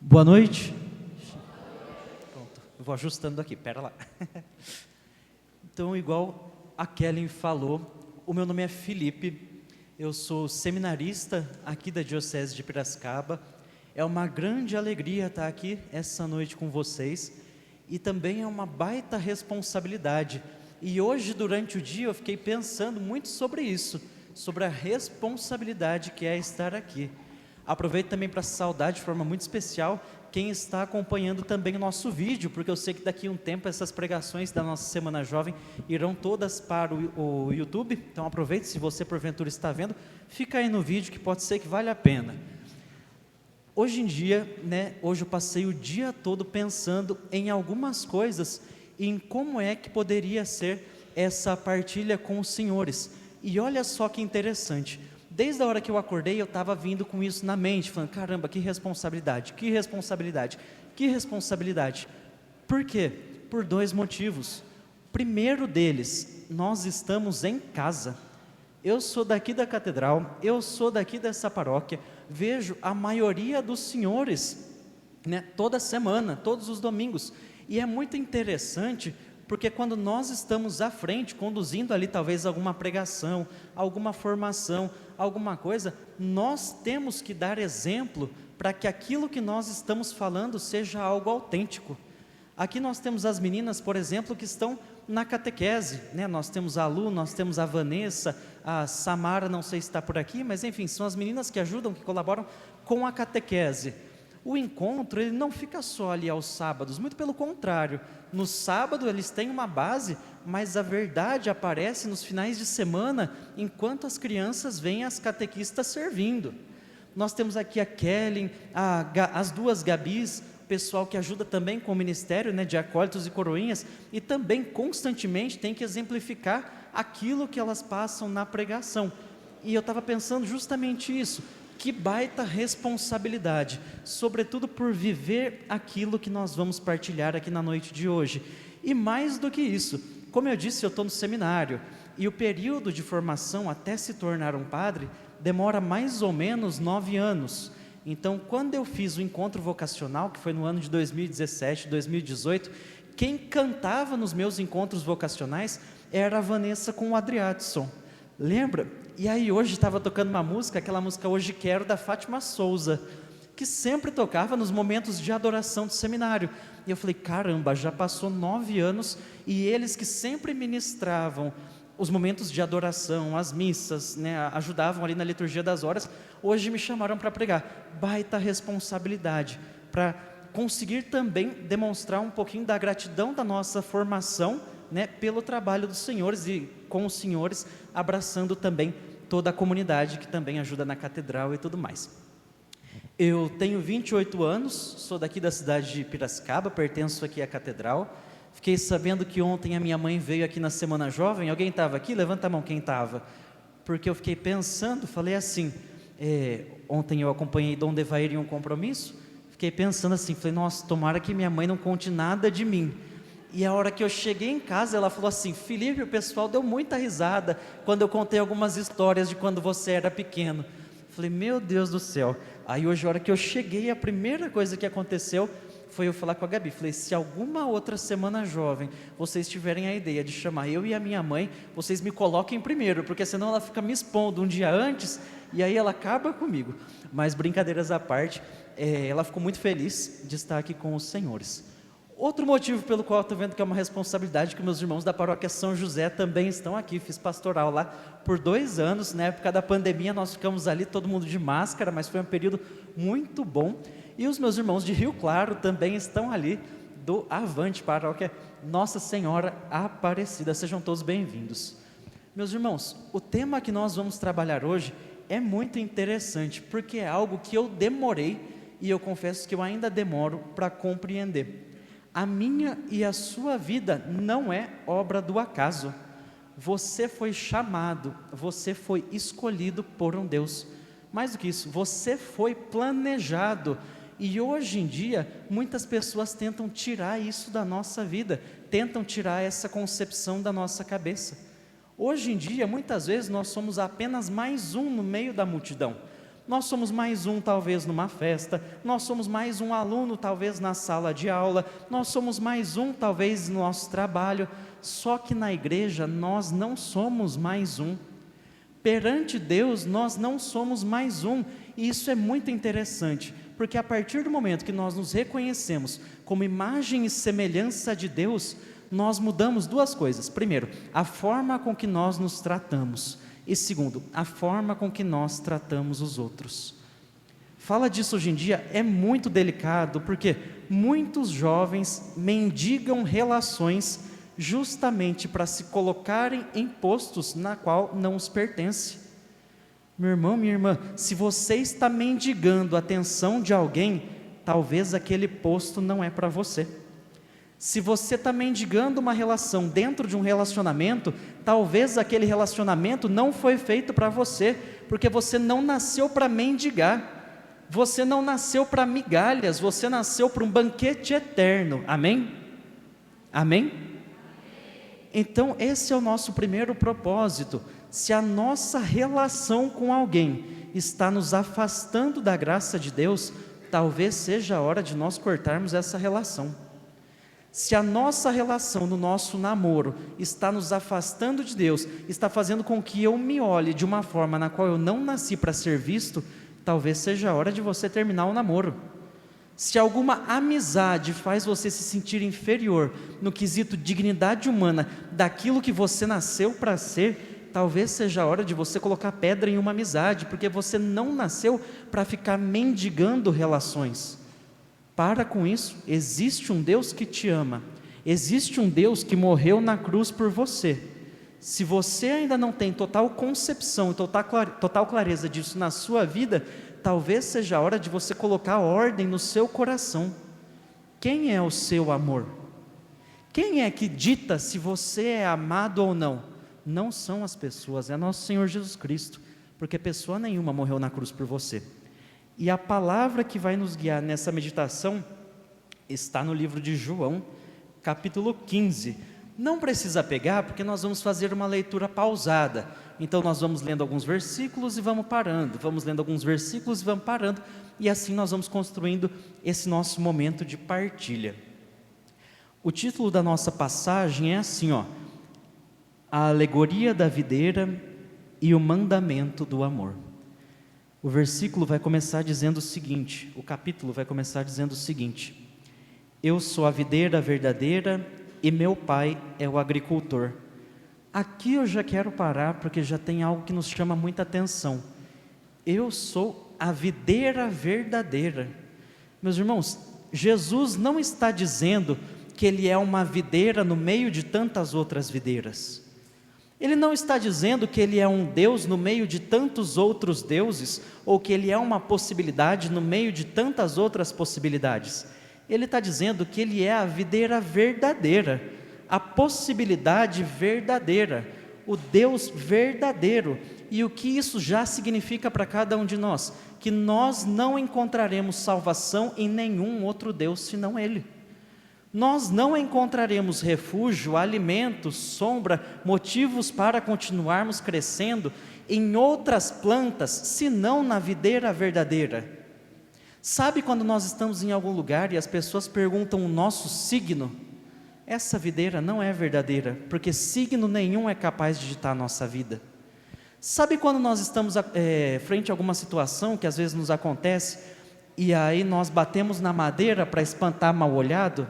Boa noite. Pronto, eu vou ajustando aqui, pera lá. Então, igual a Kellen falou, o meu nome é Felipe, eu sou seminarista aqui da Diocese de Piracicaba. É uma grande alegria estar aqui essa noite com vocês e também é uma baita responsabilidade. E hoje, durante o dia, eu fiquei pensando muito sobre isso, sobre a responsabilidade que é estar aqui. Aproveito também para saudar de forma muito especial quem está acompanhando também o nosso vídeo, porque eu sei que daqui a um tempo essas pregações da nossa Semana Jovem irão todas para o YouTube. Então aproveite, se você porventura está vendo, fica aí no vídeo que pode ser que vale a pena. Hoje em dia, hoje eu passei o dia todo pensando em algumas coisas, em como é que poderia ser essa partilha com os senhores. E olha só que interessante. Desde a hora que eu acordei, eu estava vindo com isso na mente, falando, caramba, que responsabilidade, que responsabilidade, que responsabilidade. Por quê? Por dois motivos. Primeiro deles, nós estamos em casa. Eu sou daqui da catedral, eu sou daqui dessa paróquia, vejo a maioria dos senhores, toda semana, todos os domingos. E é muito interessante, porque quando nós estamos à frente, conduzindo ali talvez alguma pregação, alguma formação, alguma coisa, nós temos que dar exemplo para que aquilo que nós estamos falando seja algo autêntico. Aqui nós temos as meninas, por exemplo, que estão na catequese, nós temos a Lu, nós temos a Vanessa, a Samara, não sei se está por aqui, mas enfim, são as meninas que ajudam, que colaboram com a catequese. O encontro, ele não fica só ali aos sábados, muito pelo contrário, no sábado eles têm uma base, mas a verdade aparece nos finais de semana, enquanto as crianças veem as catequistas servindo. Nós temos aqui a Kellen, as duas Gabis, o pessoal que ajuda também com o ministério de acólitos e coroinhas, e também constantemente tem que exemplificar aquilo que elas passam na pregação. E eu estava pensando justamente isso, que baita responsabilidade, sobretudo por viver aquilo que nós vamos partilhar aqui na noite de hoje. E mais do que isso, como eu disse, eu estou no seminário, e o período de formação até se tornar um padre, demora mais ou menos 9 anos. Então, quando eu fiz o encontro vocacional, que foi no ano de 2017, 2018, quem cantava nos meus encontros vocacionais era a Vanessa com o Adriadson. Lembra? E aí hoje estava tocando uma música, aquela música Hoje Quero, da Fátima Souza, que sempre tocava nos momentos de adoração do seminário. E eu falei, caramba, já passou 9 anos, e eles que sempre ministravam os momentos de adoração, as missas, ajudavam ali na liturgia das horas, hoje me chamaram para pregar. Baita responsabilidade, para conseguir também demonstrar um pouquinho da gratidão da nossa formação, pelo trabalho dos senhores e com os senhores, abraçando também toda a comunidade que também ajuda na catedral e tudo mais. Eu tenho 28 anos, sou daqui da cidade de Piracicaba, pertenço aqui à catedral. Fiquei sabendo que ontem a minha mãe veio aqui na Semana Jovem. Alguém estava aqui? Levanta a mão quem estava. Porque eu fiquei pensando, falei assim, ontem eu acompanhei Dom Devair em um compromisso, fiquei pensando assim, falei, nossa, tomara que minha mãe não conte nada de mim. E a hora que eu cheguei em casa, ela falou assim, Felipe, o pessoal deu muita risada quando eu contei algumas histórias de quando você era pequeno. Falei, meu Deus do céu. Aí hoje, a hora que eu cheguei, a primeira coisa que aconteceu foi eu falar com a Gabi. Falei, se alguma outra Semana Jovem vocês tiverem a ideia de chamar eu e a minha mãe, vocês me coloquem primeiro, porque senão ela fica me expondo um dia antes e aí ela acaba comigo. Mas brincadeiras à parte, ela ficou muito feliz de estar aqui com os senhores. Outro motivo pelo qual eu estou vendo que é uma responsabilidade, que meus irmãos da paróquia São José também estão aqui. Fiz pastoral lá por 2 anos, na época da pandemia nós ficamos ali todo mundo de máscara, mas foi um período muito bom. E os meus irmãos de Rio Claro também estão ali, do Avante, paróquia Nossa Senhora Aparecida. Sejam todos bem-vindos. Meus irmãos, o tema que nós vamos trabalhar hoje é muito interessante, porque é algo que eu demorei, e eu confesso que eu ainda demoro para compreender. A minha e a sua vida não é obra do acaso. Você foi chamado, você foi escolhido por um Deus. Mais do que isso, você foi planejado. E hoje em dia, muitas pessoas tentam tirar isso da nossa vida, tentam tirar essa concepção da nossa cabeça. Hoje em dia, muitas vezes, nós somos apenas mais um no meio da multidão. nós somos mais um talvez numa festa, nós somos mais um aluno talvez na sala de aula, nós somos mais um talvez no nosso trabalho, só que na igreja nós não somos mais um. Perante Deus nós não somos mais um, e isso é muito interessante, porque a partir do momento que nós nos reconhecemos como imagem e semelhança de Deus, nós mudamos duas coisas. Primeiro, a forma com que nós nos tratamos, e segundo, a forma com que nós tratamos os outros. Fala disso hoje em dia é muito delicado, porque muitos jovens mendigam relações justamente para se colocarem em postos na qual não os pertence. Meu irmão, minha irmã, se você está mendigando a atenção de alguém, talvez aquele posto não é para você. Se você está mendigando uma relação dentro de um relacionamento, talvez aquele relacionamento não foi feito para você, porque você não nasceu para mendigar, você não nasceu para migalhas, você nasceu para um banquete eterno, amém? Amém? Então esse é o nosso primeiro propósito. Se a nossa relação com alguém está nos afastando da graça de Deus, talvez seja a hora de nós cortarmos essa relação. Se a nossa relação no nosso namoro está nos afastando de Deus, está fazendo com que eu me olhe de uma forma na qual eu não nasci para ser visto, talvez seja a hora de você terminar o namoro. Se alguma amizade faz você se sentir inferior no quesito dignidade humana daquilo que você nasceu para ser, talvez seja a hora de você colocar pedra em uma amizade, porque você não nasceu para ficar mendigando relações. Para com isso, existe um Deus que te ama, existe um Deus que morreu na cruz por você. Se você ainda não tem total concepção e total clareza disso na sua vida, talvez seja a hora de você colocar ordem no seu coração. Quem é o seu amor? Quem é que dita se você é amado ou não? Não são as pessoas, é nosso Senhor Jesus Cristo, porque pessoa nenhuma morreu na cruz por você. E a palavra que vai nos guiar nessa meditação está no livro de João, capítulo 15. Não precisa pegar, porque nós vamos fazer uma leitura pausada. Então nós vamos lendo alguns versículos e vamos parando, vamos lendo alguns versículos e vamos parando, e assim nós vamos construindo esse nosso momento de partilha. O título da nossa passagem é assim, a alegoria da videira e o mandamento do amor. O versículo vai começar dizendo o seguinte, o capítulo vai começar dizendo o seguinte: eu sou a videira verdadeira e meu pai é o agricultor. Aqui eu já quero parar, porque já tem algo que nos chama muita atenção. Eu sou a videira verdadeira. Meus irmãos, Jesus não está dizendo que Ele é uma videira no meio de tantas outras videiras. Ele não está dizendo que Ele é um Deus no meio de tantos outros deuses, ou que Ele é uma possibilidade no meio de tantas outras possibilidades. Ele está dizendo que Ele é a videira verdadeira, a possibilidade verdadeira, o Deus verdadeiro. E o que isso já significa para cada um de nós? Que nós não encontraremos salvação em nenhum outro Deus senão Ele. Nós não encontraremos refúgio, alimento, sombra, motivos para continuarmos crescendo em outras plantas, senão na videira verdadeira. Sabe quando nós estamos em algum lugar e as pessoas perguntam o nosso signo? Essa videira não é verdadeira, porque signo nenhum é capaz de ditar a nossa vida. Sabe quando nós estamos frente a alguma situação que às vezes nos acontece, e aí nós batemos na madeira para espantar mal-olhado?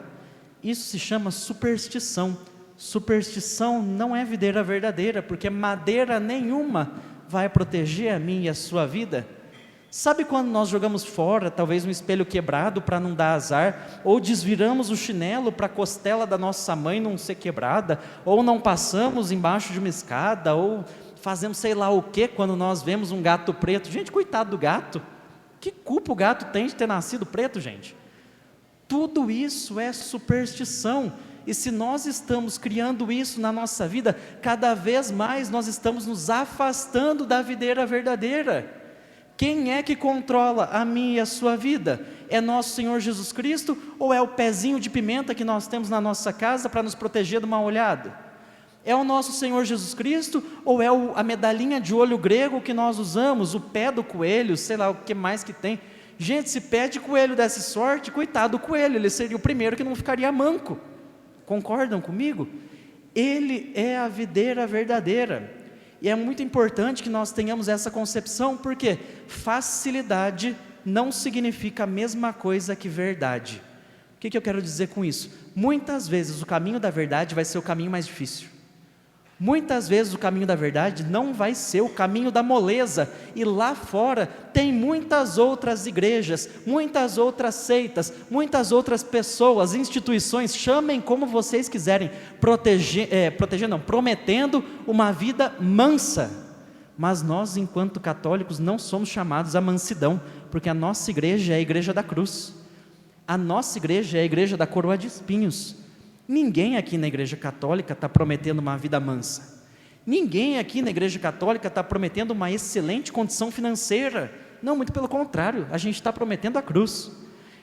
Isso se chama superstição. Superstição não é videira verdadeira, porque madeira nenhuma vai proteger a minha e a sua vida. Sabe quando nós jogamos fora, talvez um espelho quebrado para não dar azar, ou desviramos o chinelo para a costela da nossa mãe não ser quebrada, ou não passamos embaixo de uma escada, ou fazemos sei lá o que quando nós vemos um gato preto? Gente, coitado do gato, que culpa o gato tem de ter nascido preto, gente? Tudo isso é superstição, e se nós estamos criando isso na nossa vida, cada vez mais nós estamos nos afastando da videira verdadeira. Quem é que controla a minha e a sua vida? É nosso Senhor Jesus Cristo, ou é o pezinho de pimenta que nós temos na nossa casa para nos proteger do mal-olhado? É o nosso Senhor Jesus Cristo ou é a medalhinha de olho grego que nós usamos, o pé do coelho, sei lá o que mais que tem? Gente, se pé de coelho desse sorte, coitado do coelho, ele seria o primeiro que não ficaria manco. Concordam comigo? Ele é a videira verdadeira. E é muito importante que nós tenhamos essa concepção, porque facilidade não significa a mesma coisa que verdade. O que eu quero dizer com isso? Muitas vezes o caminho da verdade vai ser o caminho mais difícil. Muitas vezes o caminho da verdade não vai ser o caminho da moleza, e lá fora tem muitas outras igrejas, muitas outras seitas, muitas outras pessoas, instituições, chamem como vocês quiserem, prometendo uma vida mansa, mas nós enquanto católicos não somos chamados à mansidão, porque a nossa igreja é a igreja da cruz, a nossa igreja é a igreja da coroa de espinhos. Ninguém aqui na igreja católica está prometendo uma vida mansa. Ninguém aqui na igreja católica está prometendo uma excelente condição financeira. Não, muito pelo contrário, a gente está prometendo a cruz.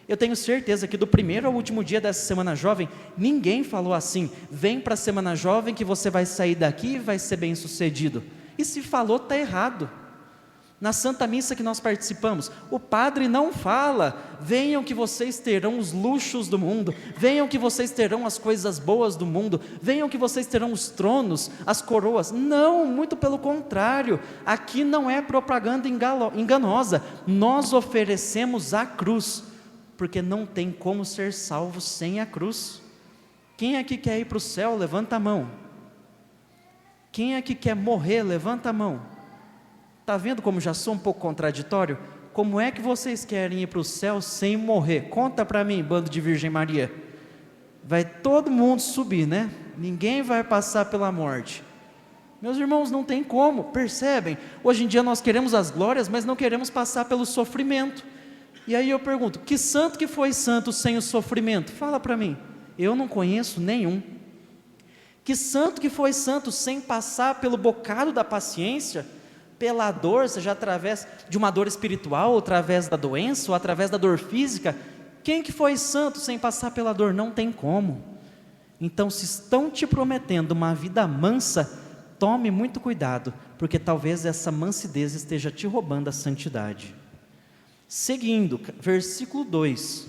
Eu tenho certeza que do primeiro ao último dia dessa Semana Jovem, ninguém falou assim, vem para a Semana Jovem que você vai sair daqui e vai ser bem sucedido. E se falou, está errado. Na Santa Missa que nós participamos, o padre não fala, venham que vocês terão os luxos do mundo, venham que vocês terão as coisas boas do mundo, venham que vocês terão os tronos, as coroas. Não, muito pelo contrário, aqui não é propaganda enganosa, nós oferecemos a cruz, porque não tem como ser salvo sem a cruz. Quem aqui quer ir para o céu, levanta a mão. Quem aqui quer morrer, levanta a mão. Está vendo como já sou um pouco contraditório? Como é que vocês querem ir para o céu sem morrer? Conta para mim, bando de Virgem Maria. Vai todo mundo subir, né? Ninguém vai passar pela morte. Meus irmãos, não tem como, percebem? Hoje em dia nós queremos as glórias, mas não queremos passar pelo sofrimento. E aí eu pergunto, que santo que foi santo sem o sofrimento? Fala para mim, eu não conheço nenhum. Que santo que foi santo sem passar pelo bocado da paciência, pela dor, seja através de uma dor espiritual, ou através da doença, ou através da dor física? Quem que foi santo sem passar pela dor? Não tem como. Então, se estão te prometendo uma vida mansa, tome muito cuidado, porque talvez essa mansidez esteja te roubando a santidade. Seguindo, versículo 2: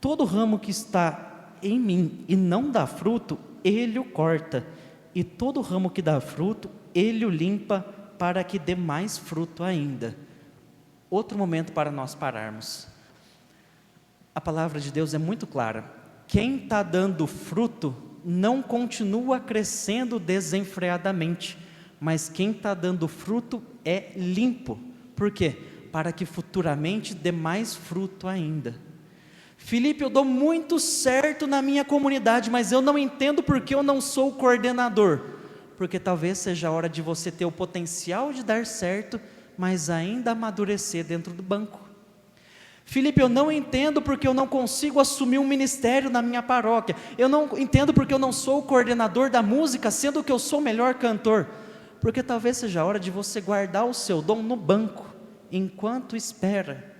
todo ramo que está em mim e não dá fruto, ele o corta, e todo ramo que dá fruto, ele o limpa, para que dê mais fruto ainda. Outro momento para nós pararmos. A palavra de Deus é muito clara. Quem está dando fruto não continua crescendo desenfreadamente, mas quem está dando fruto é limpo. Por quê? Para que futuramente dê mais fruto ainda. Felipe, eu dou muito certo na minha comunidade, mas eu não entendo porque eu não sou o coordenador. Porque talvez seja a hora de você ter o potencial de dar certo, mas ainda amadurecer dentro do banco. Felipe, eu não entendo porque eu não consigo assumir um ministério na minha paróquia. Eu não entendo porque eu não sou o coordenador da música, sendo que eu sou o melhor cantor. Porque talvez seja a hora de você guardar o seu dom no banco, enquanto espera.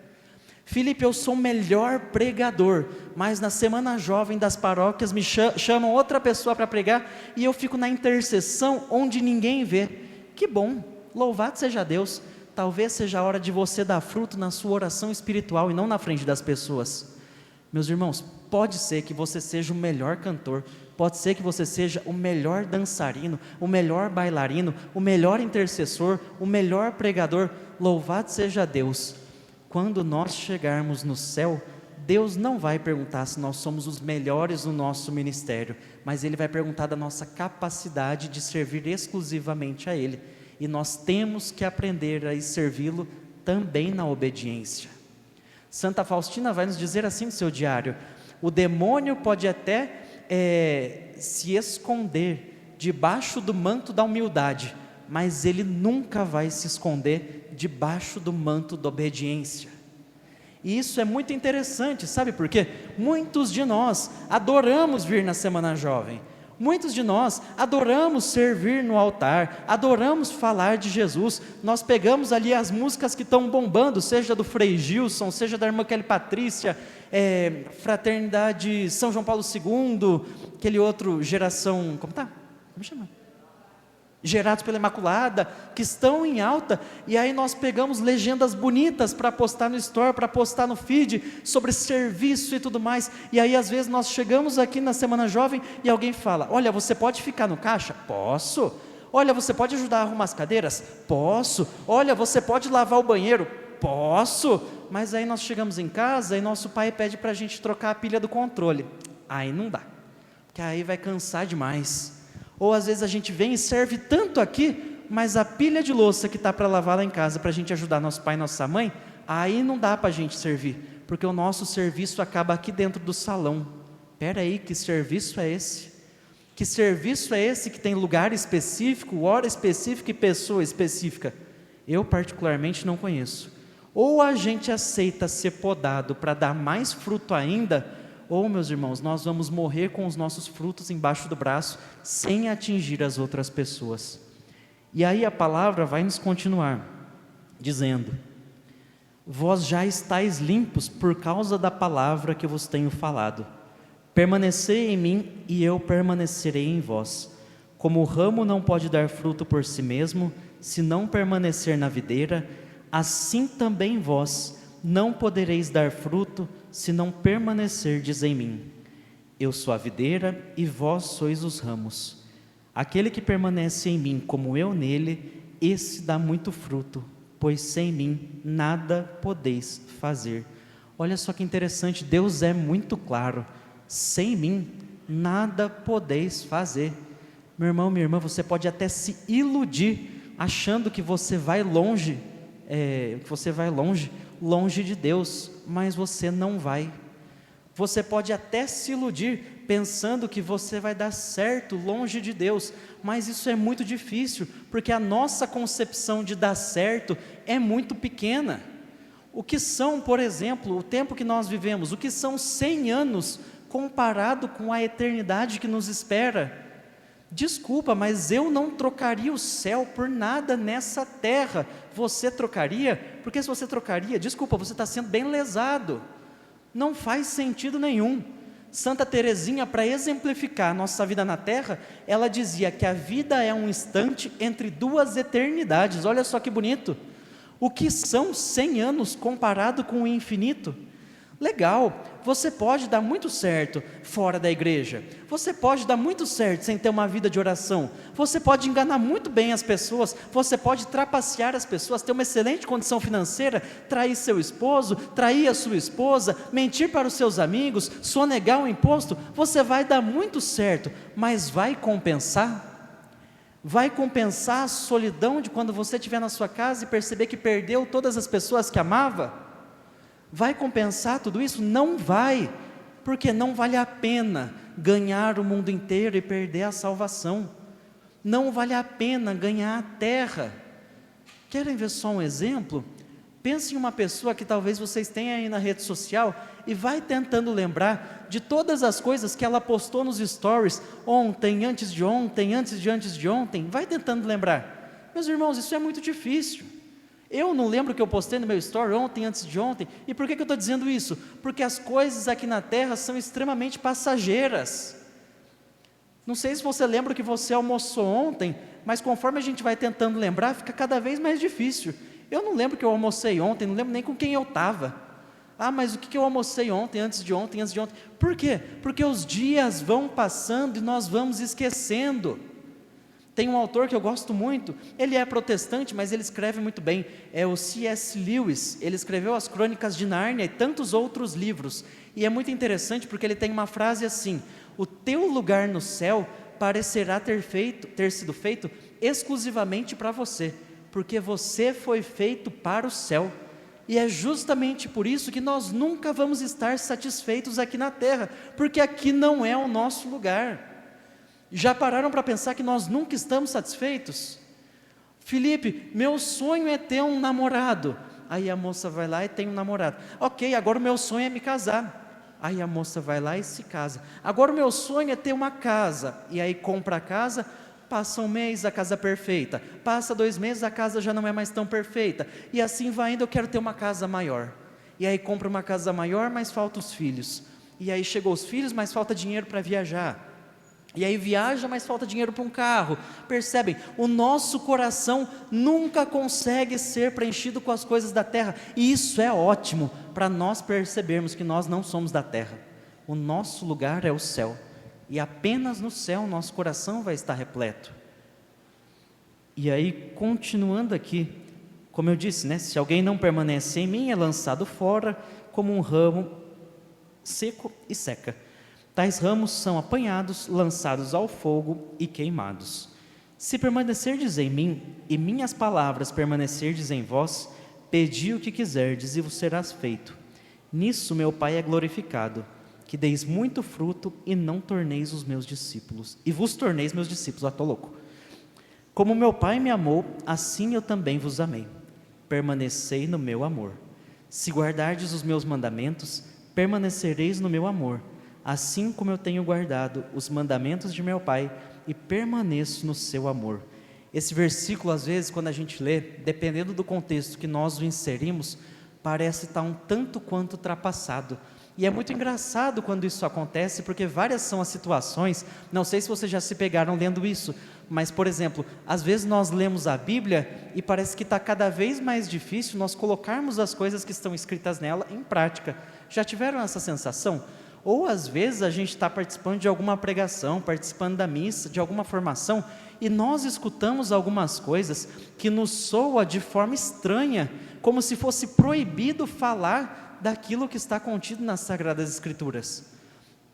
Felipe, eu sou o melhor pregador, mas na Semana Jovem das paróquias me chamam outra pessoa para pregar e eu fico na intercessão onde ninguém vê. Que bom, louvado seja Deus. Talvez seja a hora de você dar fruto na sua oração espiritual e não na frente das pessoas. Meus irmãos, pode ser que você seja o melhor cantor, pode ser que você seja o melhor dançarino, o melhor bailarino, o melhor intercessor, o melhor pregador. Louvado seja Deus. Quando nós chegarmos no céu, Deus não vai perguntar se nós somos os melhores no nosso ministério, mas Ele vai perguntar da nossa capacidade de servir exclusivamente a Ele, e nós temos que aprender a servi-lo também na obediência. Santa Faustina vai nos dizer assim no seu diário: o demônio pode até se esconder debaixo do manto da humildade, mas ele nunca vai se esconder debaixo do manto da obediência. E isso é muito interessante, sabe por quê? Muitos de nós adoramos vir na Semana Jovem, muitos de nós adoramos servir no altar, adoramos falar de Jesus. Nós pegamos ali as músicas que estão bombando, seja do Frei Gilson, seja da irmã Kelly Patrícia, Fraternidade São João Paulo II, aquele outro, Geração, como chama? Gerados pela Imaculada, que estão em alta, e aí nós pegamos legendas bonitas para postar no Store, para postar no feed, sobre serviço e tudo mais, e aí às vezes nós chegamos aqui na Semana Jovem, e alguém fala, olha, você pode ficar no caixa? Posso. Olha, você pode ajudar a arrumar as cadeiras? Posso. Olha, você pode lavar o banheiro? Posso. Mas aí nós chegamos em casa, e nosso pai pede para a gente trocar a pilha do controle, aí não dá, porque aí vai cansar demais. Ou às vezes a gente vem e serve tanto aqui, mas a pilha de louça que está para lavar lá em casa, para a gente ajudar nosso pai e nossa mãe, aí não dá para a gente servir, porque o nosso serviço acaba aqui dentro do salão. Espera aí, que serviço é esse? Que serviço é esse que tem lugar específico, hora específica e pessoa específica? Eu particularmente não conheço. Ou a gente aceita ser podado para dar mais fruto ainda, ou, meus irmãos, nós vamos morrer com os nossos frutos embaixo do braço, sem atingir as outras pessoas. E aí a palavra vai nos continuar, dizendo, vós já estáis limpos por causa da palavra que vos tenho falado. Permanecei em mim e eu permanecerei em vós. Como o ramo não pode dar fruto por si mesmo, se não permanecer na videira, assim também vós não podereis dar fruto, se não permanecerdes em mim. Eu sou a videira e vós sois os ramos. Aquele que permanece em mim como eu nele, esse dá muito fruto, pois sem mim nada podeis fazer. Olha só que interessante, Deus é muito claro, sem mim nada podeis fazer. Meu irmão, minha irmã, você pode até se iludir, achando que você vai longe, longe de Deus, mas você não vai. Você pode até se iludir pensando que você vai dar certo longe de Deus, mas isso é muito difícil, porque a nossa concepção de dar certo é muito pequena. O que são, por exemplo, o tempo que nós vivemos, o que são 100 anos comparado com a eternidade que nos espera? Desculpa, mas eu não trocaria o céu por nada nessa terra. Você trocaria? Porque se você trocaria, desculpa, você está sendo bem lesado. Não faz sentido nenhum. Santa Teresinha, para exemplificar a nossa vida na terra, ela dizia que a vida é um instante entre duas eternidades. Olha só que bonito. O que são 100 anos comparado com o infinito? Legal, você pode dar muito certo fora da igreja, você pode dar muito certo sem ter uma vida de oração, você pode enganar muito bem as pessoas, você pode trapacear as pessoas, ter uma excelente condição financeira, trair seu esposo, trair a sua esposa, mentir para os seus amigos, sonegar o imposto, você vai dar muito certo, mas vai compensar? Vai compensar a solidão de quando você estiver na sua casa e perceber que perdeu todas as pessoas que amava? Vai compensar tudo isso? Não vai, porque não vale a pena ganhar o mundo inteiro e perder a salvação. Não vale a pena ganhar a terra. Querem ver só um exemplo? Pense em uma pessoa que talvez vocês tenham aí na rede social e vai tentando lembrar de todas as coisas que ela postou nos stories ontem, antes de ontem, antes de ontem. Vai tentando lembrar. Meus irmãos, isso é muito difícil. Eu não lembro o que eu postei no meu story ontem, antes de ontem. E por que eu estou dizendo isso? Porque as coisas aqui na terra são extremamente passageiras. Não sei se você lembra o que você almoçou ontem, mas conforme a gente vai tentando lembrar, fica cada vez mais difícil. Eu não lembro o que eu almocei ontem, não lembro nem com quem eu estava. Ah, mas o que eu almocei ontem, antes de ontem, antes de ontem? Por quê? Porque os dias vão passando e nós vamos esquecendo. Tem um autor que eu gosto muito, ele é protestante, mas ele escreve muito bem, é o C.S. Lewis. Ele escreveu as Crônicas de Nárnia e tantos outros livros, e é muito interessante porque ele tem uma frase assim: o teu lugar no céu parecerá ter sido feito exclusivamente para você, porque você foi feito para o céu, e é justamente por isso que nós nunca vamos estar satisfeitos aqui na terra, porque aqui não é o nosso lugar. Já pararam para pensar que nós nunca estamos satisfeitos? Felipe, meu sonho é ter um namorado. Aí a moça vai lá e tem um namorado. Ok, agora o meu sonho é me casar. Aí a moça vai lá e se casa. Agora o meu sonho é ter uma casa. E aí compra a casa, passa um mês, a casa é perfeita. Passa 2 meses, a casa já não é mais tão perfeita. E assim vai indo, eu quero ter uma casa maior. E aí compra uma casa maior, mas falta os filhos. E aí chegou os filhos, mas falta dinheiro para viajar. E aí viaja, mas falta dinheiro para um carro. Percebem? O nosso coração nunca consegue ser preenchido com as coisas da terra. E isso é ótimo para nós percebermos que nós não somos da terra. O nosso lugar é o céu. E apenas no céu nosso coração vai estar repleto. E aí, continuando aqui, como eu disse, né? Se alguém não permanecer em mim, é lançado fora como um ramo seco e seca. Tais ramos são apanhados, lançados ao fogo e queimados. Se permanecerdes em mim, e minhas palavras permanecerdes em vós, pedi o que quiserdes e vos serás feito. Nisso meu Pai é glorificado, que deis muito fruto e não torneis os meus discípulos. E vos torneis meus discípulos, estou louco. Como meu Pai me amou, assim eu também vos amei. Permanecei no meu amor. Se guardardes os meus mandamentos, permanecereis no meu amor, assim como eu tenho guardado os mandamentos de meu Pai e permaneço no seu amor. Esse versículo, às vezes, quando a gente lê, dependendo do contexto que nós o inserimos, parece estar um tanto quanto ultrapassado. E é muito engraçado quando isso acontece, porque várias são as situações, não sei se vocês já se pegaram lendo isso, mas, por exemplo, às vezes nós lemos a Bíblia e parece que está cada vez mais difícil nós colocarmos as coisas que estão escritas nela em prática. Já tiveram essa sensação? Ou às vezes a gente está participando de alguma pregação, participando da missa, de alguma formação, e nós escutamos algumas coisas que nos soa de forma estranha, como se fosse proibido falar daquilo que está contido nas Sagradas Escrituras.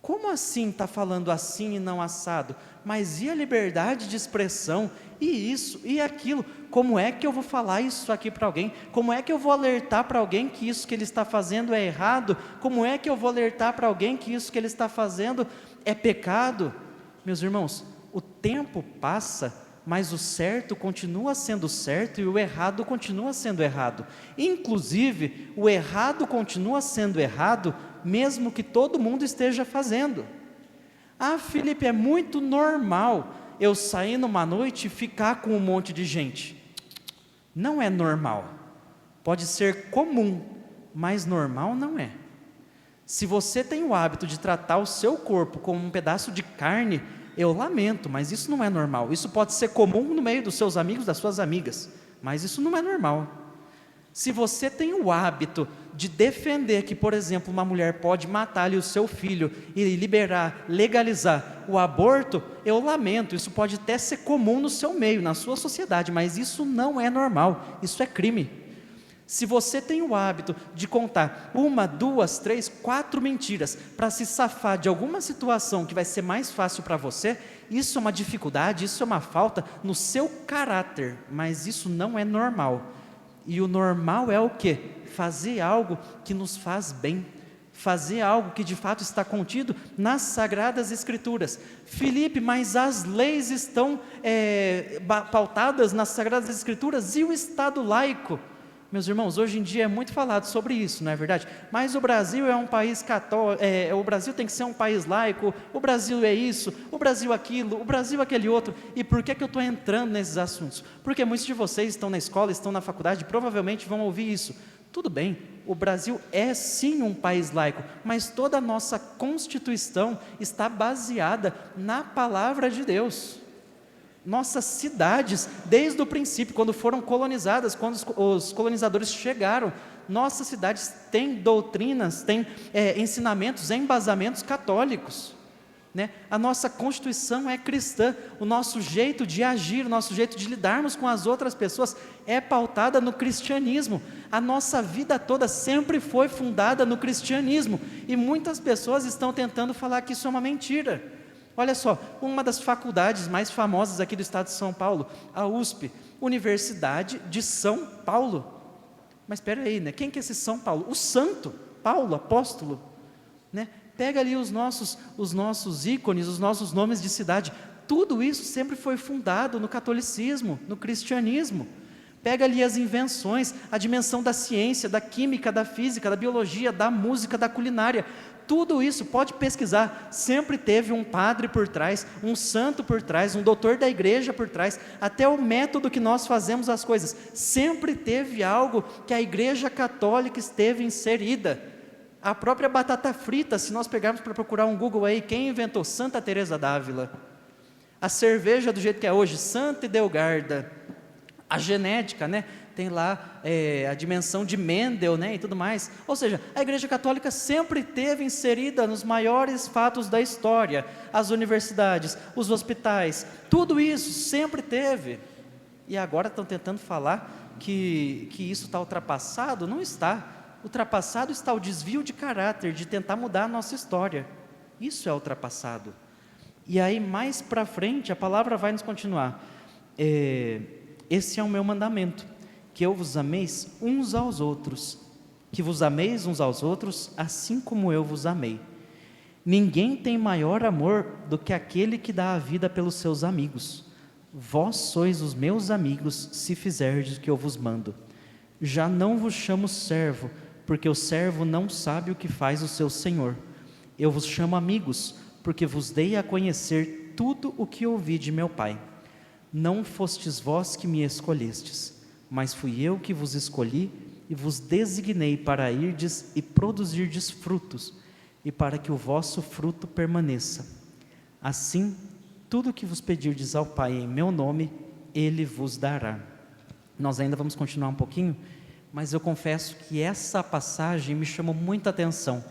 Como assim está falando assim e não assado? Mas e a liberdade de expressão? E isso, e aquilo? Como é que eu vou falar isso aqui para alguém? Como é que eu vou alertar para alguém que isso que ele está fazendo é errado? Como é que eu vou alertar para alguém que isso que ele está fazendo é pecado? Meus irmãos, o tempo passa, mas o certo continua sendo certo e o errado continua sendo errado. Inclusive, o errado continua sendo errado, mesmo que todo mundo esteja fazendo. Ah, Felipe, é muito normal eu sair numa noite e ficar com um monte de gente. Não é normal. Pode ser comum, mas normal não é. Se você tem o hábito de tratar o seu corpo como um pedaço de carne, eu lamento, mas isso não é normal. Isso pode ser comum no meio dos seus amigos, das suas amigas, mas isso não é normal. Se você tem o hábito de defender que, por exemplo, uma mulher pode matar ali o seu filho e liberar, legalizar o aborto, eu lamento, isso pode até ser comum no seu meio, na sua sociedade, mas isso não é normal, isso é crime. Se você tem o hábito de contar 1, 2, 3, 4 mentiras para se safar de alguma situação que vai ser mais fácil para você, isso é uma dificuldade, isso é uma falta no seu caráter, mas isso não é normal. E o normal é o quê? Fazer algo que nos faz bem, fazer algo que de fato está contido nas Sagradas Escrituras. Felipe, mas as leis estão pautadas nas Sagradas Escrituras e o Estado laico? Meus irmãos, hoje em dia é muito falado sobre isso, não é verdade? Mas o Brasil é um país católico, o Brasil tem que ser um país laico, o Brasil é isso, o Brasil aquilo, o Brasil aquele outro. E por que eu estou entrando nesses assuntos? Porque muitos de vocês estão na escola, estão na faculdade, provavelmente vão ouvir isso. Tudo bem, o Brasil é sim um país laico, mas toda a nossa Constituição está baseada na Palavra de Deus. Nossas cidades, desde o princípio, quando foram colonizadas, quando os colonizadores chegaram, nossas cidades têm doutrinas, têm ensinamentos, embasamentos católicos, né? A nossa Constituição é cristã, o nosso jeito de agir, o nosso jeito de lidarmos com as outras pessoas é pautada no cristianismo. A nossa vida toda sempre foi fundada no cristianismo, e muitas pessoas estão tentando falar que isso é uma mentira. Olha só, uma das faculdades mais famosas aqui do estado de São Paulo, a USP, Universidade de São Paulo. Mas espera aí, né? Quem que é esse São Paulo? O santo Paulo, apóstolo, né? Pega ali os nossos ícones, os nossos nomes de cidade. Tudo isso sempre foi fundado no catolicismo, no cristianismo. Pega ali as invenções, a dimensão da ciência, da química, da física, da biologia, da música, da culinária. Tudo isso, pode pesquisar, sempre teve um padre por trás, um santo por trás, um doutor da igreja por trás, até o método que nós fazemos as coisas, sempre teve algo que a igreja católica esteve inserida. A própria batata frita, se nós pegarmos para procurar um Google aí, quem inventou? Santa Teresa d'Ávila. A cerveja do jeito que é hoje, Santa e Delgarda. A genética, né? Tem lá a dimensão de Mendel, né? E tudo mais. Ou seja, a Igreja Católica sempre teve inserida nos maiores fatos da história. As universidades, os hospitais, tudo isso sempre teve. E agora estão tentando falar que isso está ultrapassado. Não está. Ultrapassado está o desvio de caráter, de tentar mudar a nossa história. Isso é ultrapassado. E aí mais para frente a palavra vai nos continuar. Esse é o meu mandamento, que eu vos ameis uns aos outros, que vos ameis uns aos outros, assim como eu vos amei. Ninguém tem maior amor do que aquele que dá a vida pelos seus amigos. Vós sois os meus amigos, se fizerdes o que eu vos mando. Já não vos chamo servo, porque o servo não sabe o que faz o seu senhor. Eu vos chamo amigos, porque vos dei a conhecer tudo o que ouvi de meu Pai. Não fostes vós que me escolhestes, mas fui eu que vos escolhi e vos designei para irdes e produzirdes frutos, e para que o vosso fruto permaneça. Assim, tudo o que vos pedirdes ao Pai em meu nome, Ele vos dará. Nós ainda vamos continuar um pouquinho, mas eu confesso que essa passagem me chamou muita atenção,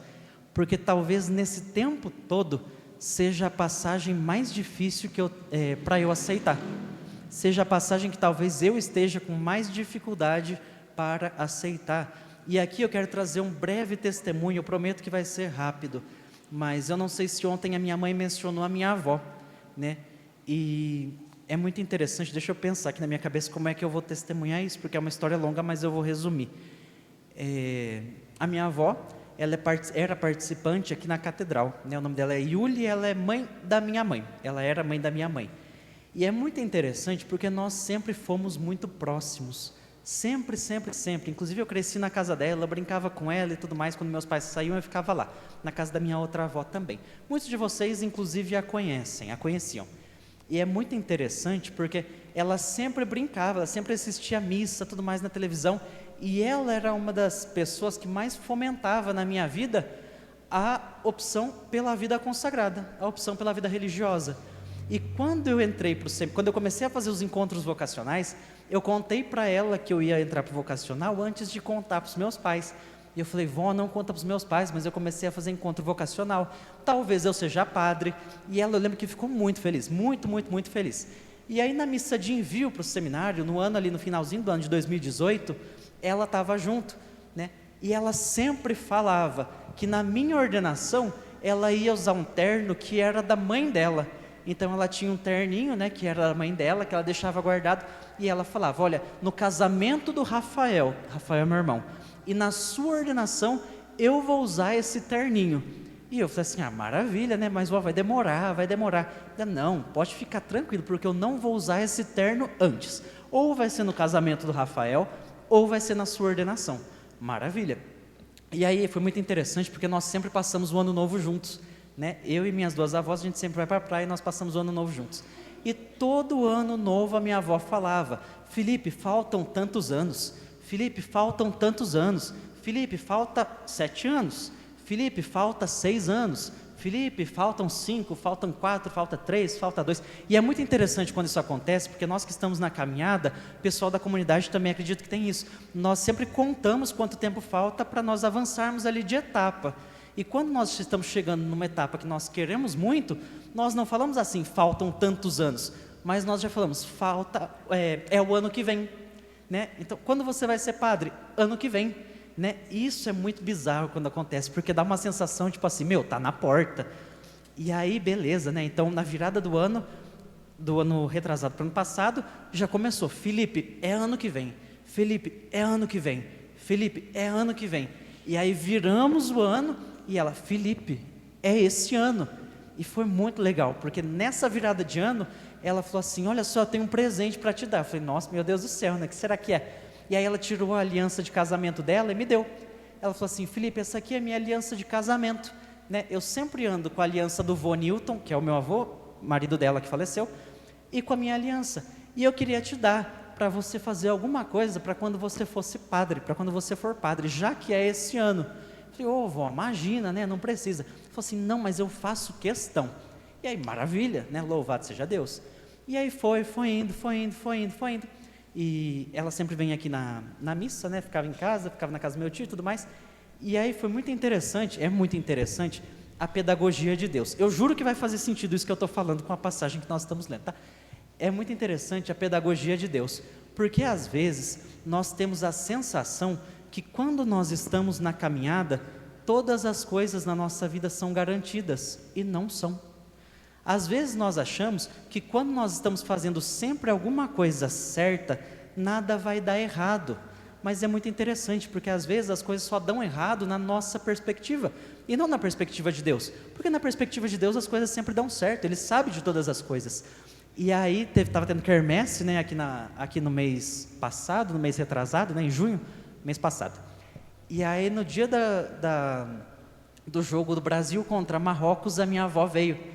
porque talvez nesse tempo todo seja a passagem mais difícil para eu aceitar. Seja a passagem que talvez eu esteja com mais dificuldade para aceitar. E aqui eu quero trazer um breve testemunho, eu prometo que vai ser rápido, mas eu não sei se ontem a minha mãe mencionou a minha avó, né? E é muito interessante, deixa eu pensar aqui na minha cabeça como é que eu vou testemunhar isso, porque é uma história longa, mas eu vou resumir. A minha avó, ela era participante aqui na catedral, né? O nome dela é Yuli, ela é mãe da minha mãe, ela era mãe da minha mãe. E é muito interessante porque nós sempre fomos muito próximos, sempre, inclusive eu cresci na casa dela, eu brincava com ela e tudo mais, quando meus pais saíam eu ficava lá, na casa da minha outra avó também. Muitos de vocês inclusive a conheciam, e é muito interessante porque ela sempre brincava, ela sempre assistia a missa, tudo mais na televisão, e ela era uma das pessoas que mais fomentava na minha vida a opção pela vida consagrada, a opção pela vida religiosa. E quando eu entrei quando eu comecei a fazer os encontros vocacionais, eu contei para ela que eu ia entrar para o vocacional antes de contar para os meus pais. E eu falei, vó, não conta para os meus pais, mas eu comecei a fazer encontro vocacional, talvez eu seja padre. E ela, eu lembro que ficou muito feliz, muito feliz. E aí na missa de envio para o seminário, no finalzinho do ano de 2018, ela estava junto, né? E ela sempre falava que na minha ordenação, ela ia usar um terno que era da mãe dela. Então ela tinha um terninho, né, que era da mãe dela, que ela deixava guardado, e ela falava, olha, no casamento do Rafael é meu irmão, e na sua ordenação, eu vou usar esse terninho. E eu falei assim, maravilha, né, mas vai demorar. Ela, não, pode ficar tranquilo, porque eu não vou usar esse terno antes, ou vai ser no casamento do Rafael, ou vai ser na sua ordenação. Maravilha. E aí foi muito interessante, porque nós sempre passamos o ano novo juntos, né? Eu e minhas duas avós, a gente sempre vai para a praia e nós passamos o ano novo juntos. E todo ano novo a minha avó falava, Felipe, faltam tantos anos, Felipe, faltam tantos anos, Felipe, falta 7 anos, Felipe, falta 6 anos, Felipe, faltam 5, faltam 4, falta 3, falta 2. E é muito interessante quando isso acontece, porque nós que estamos na caminhada, o pessoal da comunidade também acredita que tem isso. Nós sempre contamos quanto tempo falta para nós avançarmos ali de etapa. E quando nós estamos chegando numa etapa que nós queremos muito, nós não falamos assim, faltam tantos anos, mas nós já falamos, é o ano que vem, né? Então, quando você vai ser padre? Ano que vem, né? Isso é muito bizarro quando acontece, porque dá uma sensação tipo assim, tá na porta. E aí, beleza, né? Então, na virada do ano retrasado para o ano passado, já começou, Felipe, é ano que vem, Felipe, é ano que vem, Felipe, é ano que vem. E aí viramos o ano, e ela, Felipe, é esse ano. E foi muito legal, porque nessa virada de ano, ela falou assim, olha só, eu tenho um presente para te dar. Eu falei, nossa, meu Deus do céu, né? O que será que é? E aí ela tirou a aliança de casamento dela e me deu. Ela falou assim, Felipe, essa aqui é a minha aliança de casamento, né? Eu sempre ando com a aliança do vô Newton, que é o meu avô, marido dela que faleceu, e com a minha aliança. E eu queria te dar para você fazer alguma coisa para quando você fosse padre, para quando você for padre, já que é esse ano. Eu falei, vó, imagina, né? Não precisa. Ela falou assim, não, mas eu faço questão. E aí, maravilha, né? Louvado seja Deus. E aí foi indo. E ela sempre vem aqui na missa, né? Ficava em casa, ficava na casa do meu tio e tudo mais. E aí foi muito interessante, é muito interessante a pedagogia de Deus. Eu juro que vai fazer sentido isso que eu estou falando com a passagem que nós estamos lendo, tá? É muito interessante a pedagogia de Deus, porque às vezes nós temos a sensação que quando nós estamos na caminhada, todas as coisas na nossa vida são garantidas, e não são. Às vezes nós achamos que quando nós estamos fazendo sempre alguma coisa certa, nada vai dar errado. Mas é muito interessante, porque às vezes as coisas só dão errado na nossa perspectiva, e não na perspectiva de Deus. Porque na perspectiva de Deus as coisas sempre dão certo, Ele sabe de todas as coisas. E aí estava tendo quermesse, né, aqui no mês passado, no mês retrasado, né, em junho, mês passado. E aí no dia do jogo do Brasil contra Marrocos, a minha avó veio.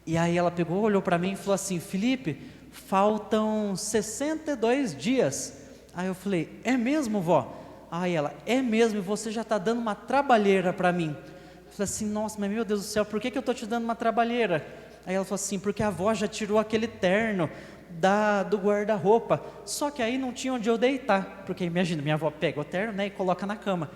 E aí ela pegou, olhou para mim e falou assim: Felipe, faltam 62 dias. Aí eu falei: é mesmo, vó? Aí ela: é mesmo, e você já está dando uma trabalheira para mim. Eu falei assim: nossa, mas meu Deus do céu, por que eu estou te dando uma trabalheira? Aí ela falou assim: porque a avó já tirou aquele terno do guarda-roupa, só que aí não tinha onde eu deitar, porque imagina, minha avó pega o terno, né, e coloca na cama.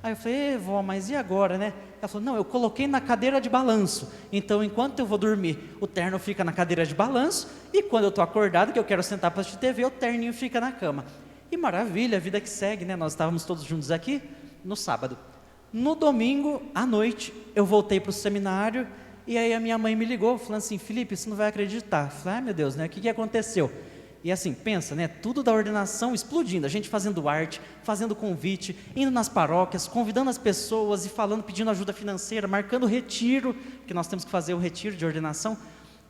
Aí eu falei: vó, mas e agora, né? Ela falou: não, eu coloquei na cadeira de balanço, então enquanto eu vou dormir, o terno fica na cadeira de balanço, e quando eu estou acordado, que eu quero sentar para assistir TV, o terninho fica na cama. E maravilha, a vida que segue, né? Nós estávamos todos juntos aqui no sábado. No domingo, à noite, eu voltei para o seminário, e aí a minha mãe me ligou, falando assim: Felipe, você não vai acreditar. Eu falei: ai meu Deus, né? O que aconteceu? E assim, pensa, né? Tudo da ordenação explodindo, a gente fazendo arte, fazendo convite, indo nas paróquias, convidando as pessoas e falando, pedindo ajuda financeira, marcando retiro, porque nós temos que fazer o retiro de ordenação.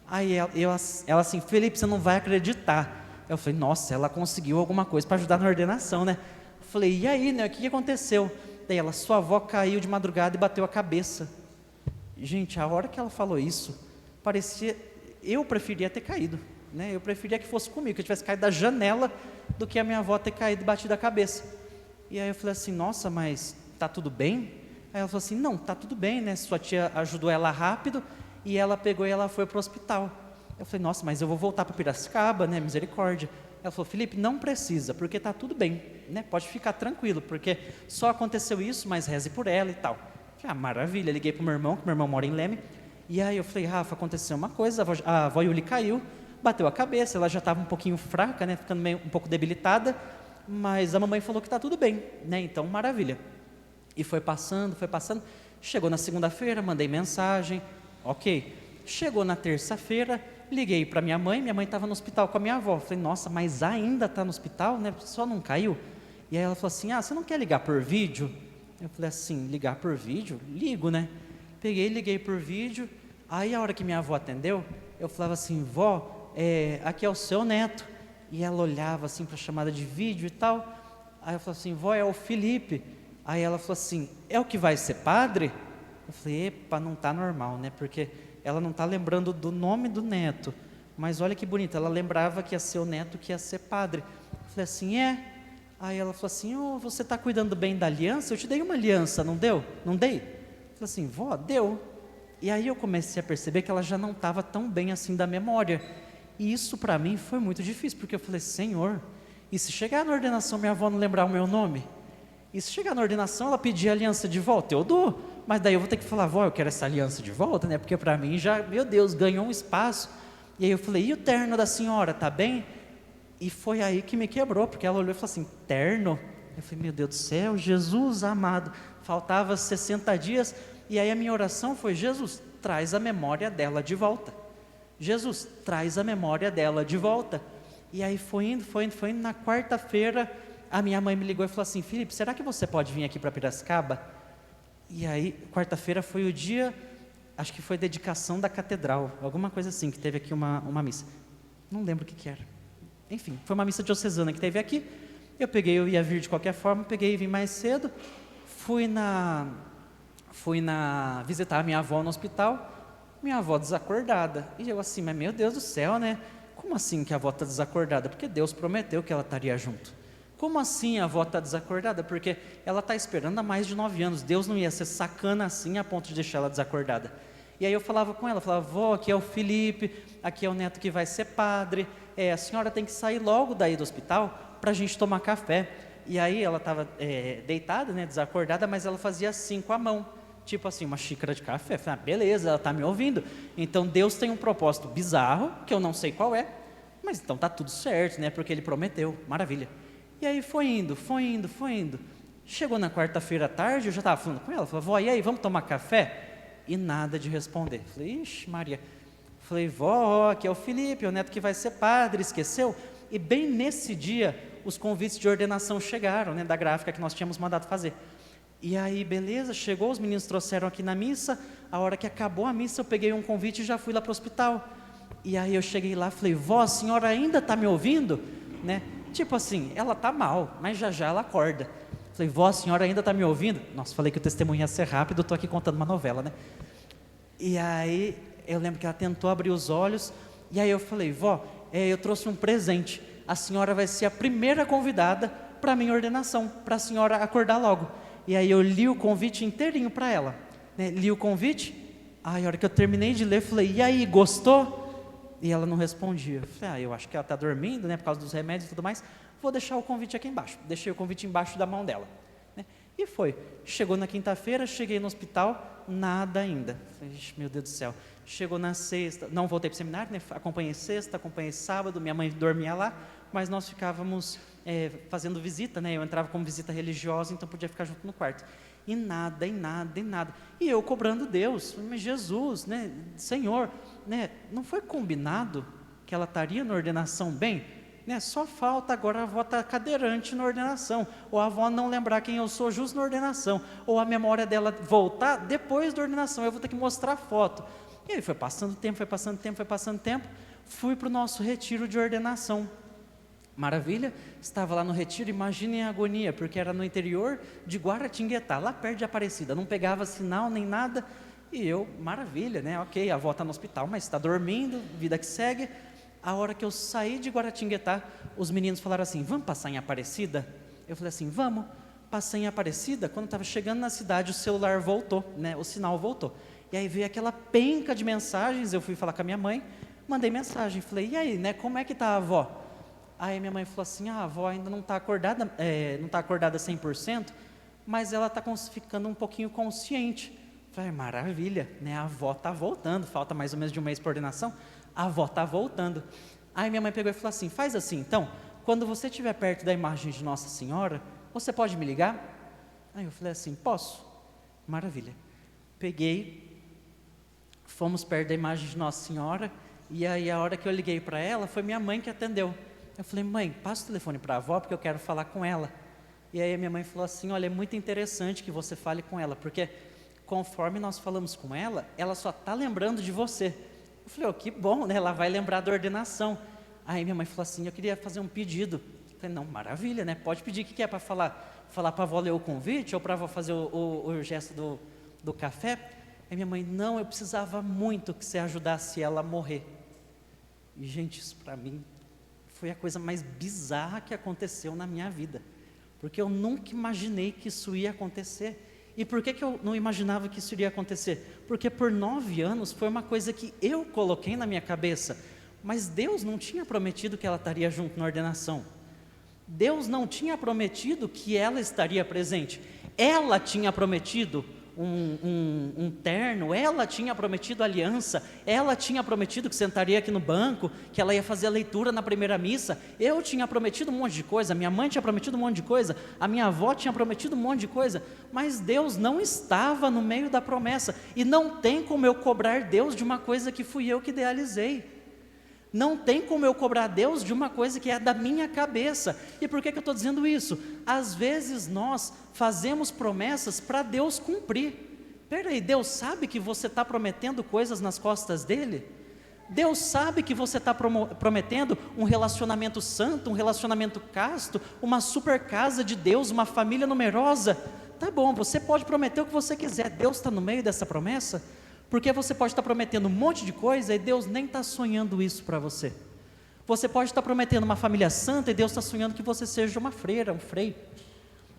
Aí ela assim: Felipe, você não vai acreditar. Eu falei: nossa, ela conseguiu alguma coisa para ajudar na ordenação, né? Eu falei: e aí, né? O que aconteceu? Daí ela: sua avó caiu de madrugada e bateu a cabeça. Gente, a hora que ela falou isso, parecia, eu preferia ter caído, né? Eu preferia que fosse comigo, que eu tivesse caído da janela, do que a minha avó ter caído e batido a cabeça. E aí eu falei assim: nossa, mas tá tudo bem? Aí ela falou assim: não, tá tudo bem, né? Sua tia ajudou ela rápido, e ela pegou e ela foi para o hospital. Eu falei: nossa, mas eu vou voltar para Piracicaba, né? Misericórdia. Ela falou: Felipe, não precisa, porque está tudo bem, né? Pode ficar tranquilo, porque só aconteceu isso, mas reze por ela e tal. Eu falei: ah, maravilha. Liguei para o meu irmão, que meu irmão mora em Leme. E aí eu falei: Rafa, aconteceu uma coisa, a avó Yuli caiu, bateu a cabeça, ela já estava um pouquinho fraca, né? Ficando meio, um pouco debilitada, mas a mamãe falou que está tudo bem, né? Então, maravilha. E foi passando, chegou na segunda-feira, mandei mensagem, ok. Chegou na terça-feira, liguei para minha mãe estava no hospital com a minha avó. Falei: nossa, mas ainda está no hospital, né? Só não caiu? E aí ela falou assim: ah, você não quer ligar por vídeo? Eu falei assim: ligar por vídeo? Ligo, né? Peguei, liguei por vídeo. Aí a hora que minha avó atendeu, eu falava assim: vó, aqui é o seu neto. E ela olhava assim para a chamada de vídeo e tal. Aí eu falei assim: vó, é o Felipe. Aí ela falou assim: é o que vai ser padre? Eu falei: epa, não está normal, né? Porque ela não está lembrando do nome do neto, mas olha que bonito, ela lembrava que ia ser o neto que ia ser padre. Eu falei assim: é? Aí ela falou assim: oh, você está cuidando bem da aliança? Eu te dei uma aliança, não deu? Não dei? Eu falei assim: vó, deu. E aí eu comecei a perceber que ela já não estava tão bem assim da memória, e isso para mim foi muito difícil, porque eu falei: Senhor, e se chegar na ordenação minha avó não lembrar o meu nome? E se chegar na ordenação ela pedir a aliança de volta? Eu dou, mas daí eu vou ter que falar: vó, eu quero essa aliança de volta, né? Porque para mim já, meu Deus, ganhou um espaço. E aí eu falei: e o terno da senhora, tá bem? E foi aí que me quebrou, porque ela olhou e falou assim: terno? Eu falei: meu Deus do céu, Jesus amado, faltava 60 dias, e aí a minha oração foi: Jesus, traz a memória dela de volta. Jesus, traz a memória dela de volta. E aí foi indo, na quarta-feira, a minha mãe me ligou e falou assim: Felipe, será que você pode vir aqui para Piracicaba? E aí, quarta-feira foi o dia, acho que foi dedicação da catedral, alguma coisa assim, que teve aqui uma missa. Não lembro o que era. Enfim, foi uma missa diocesana que teve aqui. Eu ia vir de qualquer forma, peguei e vim mais cedo. Fui visitar a minha avó no hospital. Minha avó desacordada. E eu assim: mas meu Deus do céu, né? Como assim que a avó está desacordada? Porque Deus prometeu que ela estaria junto. Como assim a avó está desacordada? Porque ela está esperando há mais de 9 anos. Deus não ia ser sacana assim a ponto de deixar ela desacordada. E aí eu falava com ela, falava, vó, aqui é o Felipe, aqui é o neto que vai ser padre, a senhora tem que sair logo daí do hospital para a gente tomar café. E aí ela estava deitada, né, desacordada, mas ela fazia assim com a mão, tipo assim, uma xícara de café. Eu falei, beleza, ela está me ouvindo. Então Deus tem um propósito bizarro, que eu não sei qual é, mas então está tudo certo, né, porque Ele prometeu, maravilha. E aí foi indo. Chegou na quarta-feira à tarde, eu já estava falando com ela, falei, vó, e aí, vamos tomar café? E nada de responder. Falei, ixi Maria. Falei, vó, aqui é o Felipe, o neto que vai ser padre, esqueceu? E bem nesse dia, os convites de ordenação chegaram, né, da gráfica que nós tínhamos mandado fazer. E aí, beleza, chegou, os meninos trouxeram aqui na missa, a hora que acabou a missa, eu peguei um convite e já fui lá para o hospital. E aí eu cheguei lá, falei, vó, a senhora ainda está me ouvindo? Né? Tipo assim, ela está mal, mas já ela acorda. Falei, vó, a senhora ainda está me ouvindo? Nossa, falei que o testemunho ia ser rápido, estou aqui contando uma novela, né? E aí, eu lembro que ela tentou abrir os olhos, e aí eu falei, vó, eu trouxe um presente, a senhora vai ser a primeira convidada para a minha ordenação, para a senhora acordar logo. E aí eu li o convite inteirinho para ela, né? Li o convite, aí a hora que eu terminei de ler, falei, e aí, gostou? E ela não respondia. Falei, eu acho que ela está dormindo, né, por causa dos remédios e tudo mais, vou deixar o convite aqui embaixo. Deixei o convite embaixo da mão dela, né? E foi, chegou na quinta-feira, cheguei no hospital, nada ainda. Falei, meu Deus do céu. Chegou na sexta, não voltei para o seminário, né? Acompanhei sexta, acompanhei sábado, minha mãe dormia lá, mas nós ficávamos fazendo visita, né? Eu entrava como visita religiosa, então podia ficar junto no quarto. E nada. E eu cobrando Deus, mas Jesus, né? Senhor, né? Não foi combinado que ela estaria na ordenação bem? Né? Só falta agora a avó estar cadeirante na ordenação, ou a avó não lembrar quem eu sou justo na ordenação, ou a memória dela voltar depois da ordenação, eu vou ter que mostrar foto. E aí foi passando tempo, fui para o nosso retiro de ordenação. Maravilha, estava lá no retiro, imaginem a agonia, porque era no interior de Guaratinguetá, lá perto de Aparecida, não pegava sinal nem nada, e eu, maravilha, né? Ok, a avó está no hospital, mas está dormindo, vida que segue. A hora que eu saí de Guaratinguetá, os meninos falaram assim, vamos passar em Aparecida? Eu falei assim, vamos. Passei em Aparecida, quando estava chegando na cidade, o celular voltou, né? O sinal voltou. E aí veio aquela penca de mensagens, eu fui falar com a minha mãe, mandei mensagem, falei, e aí, né, como é que está a avó? Aí minha mãe falou assim, a avó ainda não está acordada, não está acordada 100%, mas ela está ficando um pouquinho consciente. Falei, maravilha, né, a avó está voltando, falta mais ou menos de um mês para ordenação, a avó está voltando. Aí minha mãe pegou e falou assim, faz assim, então, quando você estiver perto da imagem de Nossa Senhora, você pode me ligar? Aí eu falei assim, posso? Maravilha. Peguei, fomos perto da imagem de Nossa Senhora, e aí a hora que eu liguei para ela, foi minha mãe que atendeu. Eu falei, mãe, passa o telefone para a avó, porque eu quero falar com ela. E aí a minha mãe falou assim, olha, é muito interessante que você fale com ela, porque conforme nós falamos com ela, ela só está lembrando de você. Eu falei, que bom, né? Ela vai lembrar da ordenação. Aí minha mãe falou assim, eu queria fazer um pedido. Eu falei, não, maravilha, né? Pode pedir, o que é para falar? Falar para a avó ler o convite, ou para a avó fazer o gesto do café? Aí minha mãe, não, eu precisava muito que você ajudasse ela a morrer. E gente, isso para mim foi a coisa mais bizarra que aconteceu na minha vida, porque eu nunca imaginei que isso ia acontecer. E por que eu não imaginava que isso iria acontecer? Porque por 9 anos foi uma coisa que eu coloquei na minha cabeça, mas Deus não tinha prometido que ela estaria junto na ordenação. Deus não tinha prometido que ela estaria presente. Ela tinha prometido um terno, ela tinha prometido aliança, ela tinha prometido que sentaria aqui no banco, que ela ia fazer a leitura na primeira missa, eu tinha prometido um monte de coisa, minha mãe tinha prometido um monte de coisa, a minha avó tinha prometido um monte de coisa, mas Deus não estava no meio da promessa, e não tem como eu cobrar Deus de uma coisa que fui eu que idealizei. Não tem como eu cobrar Deus de uma coisa que é da minha cabeça. E por que eu estou dizendo isso? Às vezes nós fazemos promessas para Deus cumprir. Peraí, Deus sabe que você está prometendo coisas nas costas dele? Deus sabe que você está prometendo um relacionamento santo, um relacionamento casto, uma super casa de Deus, uma família numerosa? Tá bom, você pode prometer o que você quiser, Deus está no meio dessa promessa? Porque você pode estar prometendo um monte de coisa e Deus nem está sonhando isso para você. Você pode estar prometendo uma família santa e Deus está sonhando que você seja uma freira, um frei.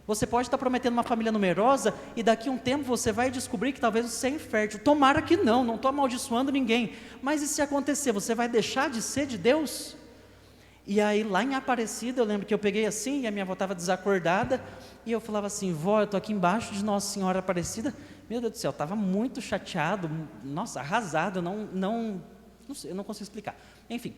Você pode estar prometendo uma família numerosa e daqui a um tempo você vai descobrir que talvez você é infértil. Tomara que não estou amaldiçoando ninguém. Mas e se acontecer, você vai deixar de ser de Deus? E aí lá em Aparecida, eu lembro que eu peguei assim, e a minha avó estava desacordada, e eu falava assim, vó, eu estou aqui embaixo de Nossa Senhora Aparecida. Meu Deus do céu, eu estava muito chateado, nossa, arrasado, não sei, eu não consigo explicar. Enfim,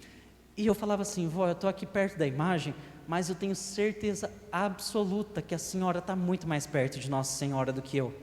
e eu falava assim, vó, eu estou aqui perto da imagem, mas eu tenho certeza absoluta que a senhora está muito mais perto de Nossa Senhora do que eu.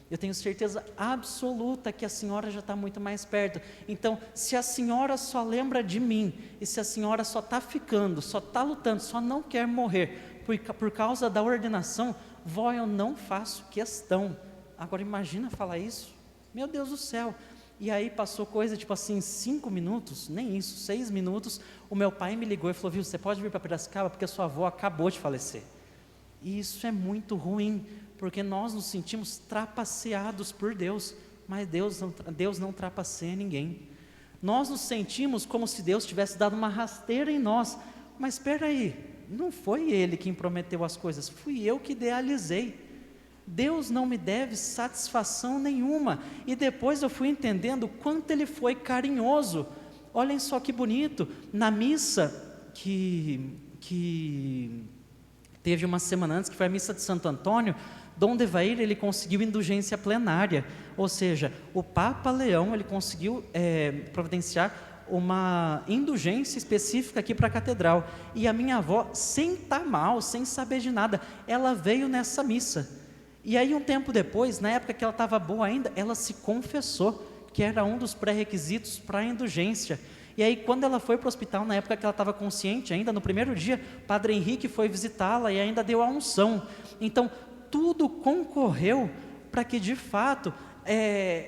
Eu tenho certeza absoluta que a senhora já está muito mais perto. Então, se a senhora só lembra de mim, e se a senhora só está ficando, só está lutando, só não quer morrer, por causa da ordenação, vó, eu não faço questão. Agora imagina falar isso, meu Deus do céu. E aí passou coisa tipo assim, 5 minutos, nem isso, 6 minutos, o meu pai me ligou e falou, viu, você pode vir para Piracicaba porque a sua avó acabou de falecer. E isso é muito ruim, porque nós nos sentimos trapaceados por Deus, mas Deus não trapaceia ninguém. Nós nos sentimos como se Deus tivesse dado uma rasteira em nós, mas espera aí, não foi Ele quem prometeu as coisas, fui eu que idealizei. Deus não me deve satisfação nenhuma. E depois eu fui entendendo o quanto Ele foi carinhoso. Olhem só que bonito, na missa que teve uma semana antes, que foi a missa de Santo Antônio, Dom Devair, ele conseguiu indulgência plenária, ou seja, o Papa Leão, ele conseguiu providenciar uma indulgência específica aqui para a catedral, e a minha avó, sem estar mal, sem saber de nada, ela veio nessa missa. E aí um tempo depois, na época que ela estava boa ainda, ela se confessou, que era um dos pré-requisitos para a indulgência. E aí quando ela foi para o hospital, na época que ela estava consciente ainda, no primeiro dia, Padre Henrique foi visitá-la e ainda deu a unção. Então tudo concorreu para que de fato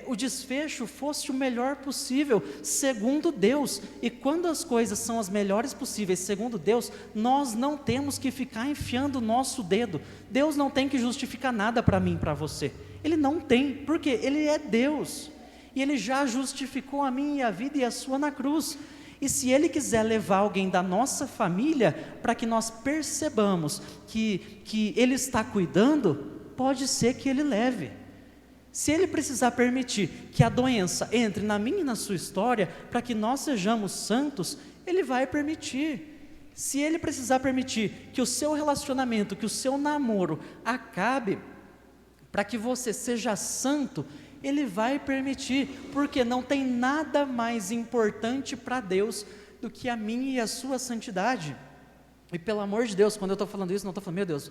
o desfecho fosse o melhor possível, segundo Deus. E quando as coisas são as melhores possíveis, segundo Deus, nós não temos que ficar enfiando o nosso dedo. Deus não tem que justificar nada para mim e para você. Ele não tem, porque Ele é Deus. E Ele já justificou a minha vida e a sua na cruz. E se Ele quiser levar alguém da nossa família, para que nós percebamos que Ele está cuidando, pode ser que Ele leve. Se Ele precisar permitir que a doença entre na minha e na sua história, para que nós sejamos santos, Ele vai permitir. Se Ele precisar permitir que o seu relacionamento, que o seu namoro acabe, para que você seja santo, Ele vai permitir, porque não tem nada mais importante para Deus do que a minha e a sua santidade. E pelo amor de Deus, quando eu estou falando isso, não estou falando, meu Deus,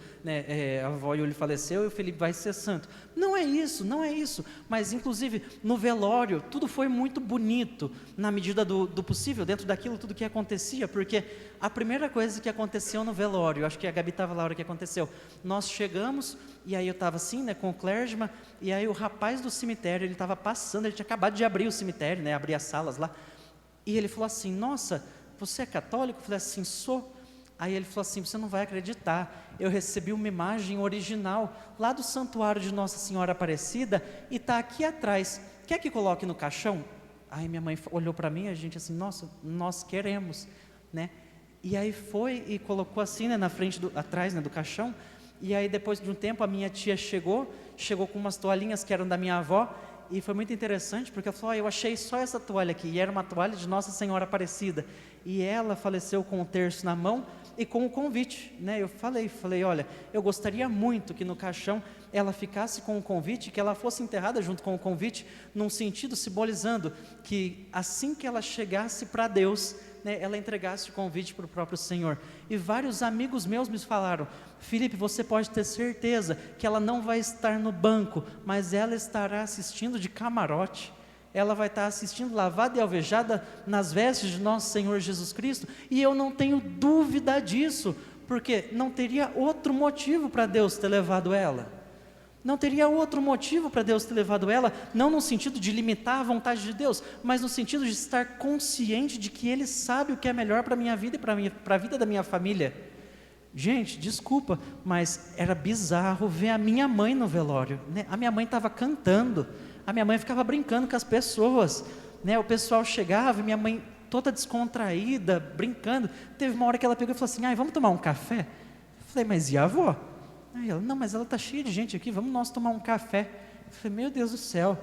a avó Yuli faleceu e o Felipe vai ser santo. Não é isso, mas inclusive no velório, tudo foi muito bonito, na medida do possível, dentro daquilo tudo que acontecia, porque a primeira coisa que aconteceu no velório, acho que a Gabi estava lá na hora que aconteceu, nós chegamos, e aí eu estava assim, com o clergyman, e aí o rapaz do cemitério, ele estava passando, ele tinha acabado de abrir o cemitério, abrir as salas lá, e ele falou assim, nossa, você é católico? Eu falei assim, sou. Aí ele falou assim, você não vai acreditar, eu recebi uma imagem original, lá do santuário de Nossa Senhora Aparecida, e está aqui atrás, quer que coloque no caixão? Aí minha mãe olhou para mim, a gente assim, nossa, nós queremos, E aí foi e colocou assim, na frente, atrás, do caixão, e aí depois de um tempo a minha tia chegou com umas toalhinhas que eram da minha avó, e foi muito interessante, porque ela falou, eu achei só essa toalha aqui, e era uma toalha de Nossa Senhora Aparecida, e ela faleceu com o terço na mão, e com o convite, eu falei, olha, eu gostaria muito que no caixão ela ficasse com o convite, que ela fosse enterrada junto com o convite, num sentido simbolizando que assim que ela chegasse para Deus, ela entregasse o convite para o próprio Senhor. E vários amigos meus me falaram, Felipe, você pode ter certeza que ela não vai estar no banco, mas ela estará assistindo de camarote. Ela vai estar assistindo lavada e alvejada nas vestes de nosso Senhor Jesus Cristo, e eu não tenho dúvida disso, porque não teria outro motivo para Deus ter levado ela, não teria outro motivo para Deus ter levado ela, não no sentido de limitar a vontade de Deus, mas no sentido de estar consciente de que Ele sabe o que é melhor para a minha vida e para a vida da minha família. Gente, desculpa, mas era bizarro ver a minha mãe no velório, a minha mãe estava cantando, a minha mãe ficava brincando com as pessoas, o pessoal chegava e minha mãe toda descontraída, brincando. Teve uma hora que ela pegou e falou assim, vamos tomar um café? Eu falei, mas e a avó? Aí ela, não, mas ela está cheia de gente aqui, vamos nós tomar um café. Eu falei, meu Deus do céu.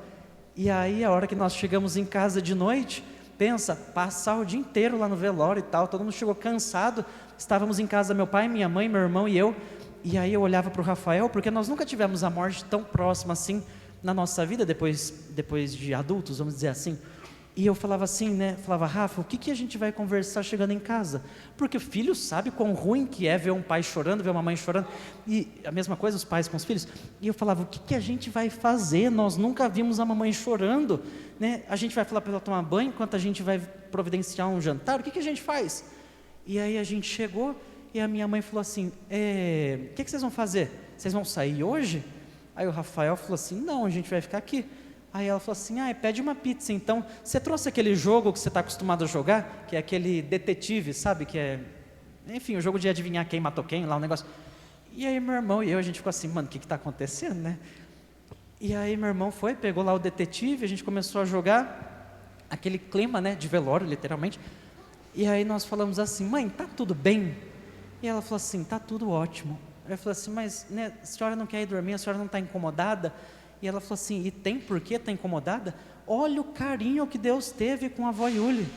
E aí a hora que nós chegamos em casa de noite, pensa, passar o dia inteiro lá no velório e tal, todo mundo chegou cansado, estávamos em casa, meu pai, minha mãe, meu irmão e eu, e aí eu olhava para o Rafael, porque nós nunca tivemos a morte tão próxima assim, na nossa vida, depois de adultos, vamos dizer assim, e eu falava assim, né, falava, Rafa, o que a gente vai conversar chegando em casa? Porque o filho sabe quão ruim que é ver um pai chorando, ver uma mãe chorando, e a mesma coisa os pais com os filhos, e eu falava, o que a gente vai fazer? Nós nunca vimos a mamãe chorando, né? A gente vai falar para ela tomar banho, enquanto a gente vai providenciar um jantar, o que a gente faz? E aí a gente chegou, e a minha mãe falou assim, o que vocês vão fazer? Vocês vão sair hoje? Aí o Rafael falou assim, não, a gente vai ficar aqui. Aí ela falou assim, pede uma pizza então. Você trouxe aquele jogo que você está acostumado a jogar, que é aquele detetive, sabe, que é, enfim, o jogo de adivinhar quem matou quem, lá um negócio. E aí meu irmão e eu, a gente ficou assim, mano, o que está acontecendo, né? E aí meu irmão foi, pegou lá o detetive, a gente começou a jogar, aquele clima, né, de velório, literalmente. E aí nós falamos assim, mãe, tá tudo bem? E ela falou assim, tá tudo ótimo. Eu falei assim, mas né, a senhora não quer ir dormir, a senhora não está incomodada? E ela falou assim, e tem por que está incomodada? Olha o carinho que Deus teve com a avó Yuli,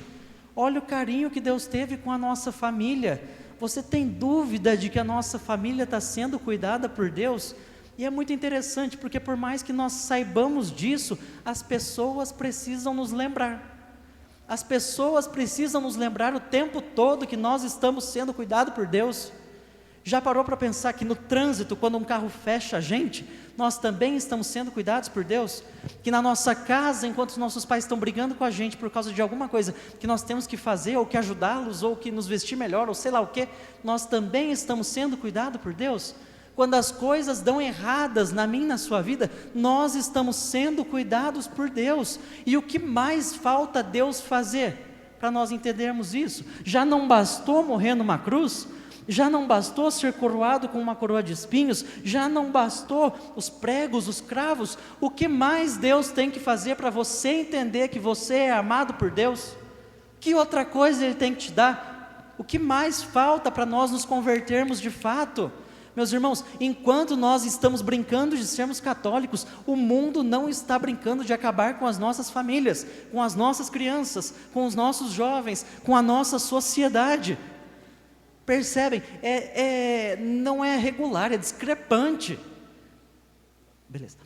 olha o carinho que Deus teve com a nossa família, você tem dúvida de que a nossa família está sendo cuidada por Deus? E é muito interessante, porque por mais que nós saibamos disso, as pessoas precisam nos lembrar, as pessoas precisam nos lembrar o tempo todo que nós estamos sendo cuidados por Deus. Já parou para pensar que no trânsito, quando um carro fecha a gente, nós também estamos sendo cuidados por Deus? Que na nossa casa, enquanto os nossos pais estão brigando com a gente por causa de alguma coisa que nós temos que fazer, ou que ajudá-los, ou que nos vestir melhor, ou sei lá o que, nós também estamos sendo cuidados por Deus? Quando as coisas dão erradas na minha e na sua vida, nós estamos sendo cuidados por Deus. E o que mais falta Deus fazer para nós entendermos isso? Já não bastou morrer numa cruz? Já não bastou ser coroado com uma coroa de espinhos? Já não bastou os pregos, os cravos? O que mais Deus tem que fazer para você entender que você é amado por Deus? Que outra coisa Ele tem que te dar? O que mais falta para nós nos convertermos de fato? Meus irmãos, enquanto nós estamos brincando de sermos católicos, o mundo não está brincando de acabar com as nossas famílias, com as nossas crianças, com os nossos jovens, com a nossa sociedade. Percebem? Não é regular, é discrepante. Beleza.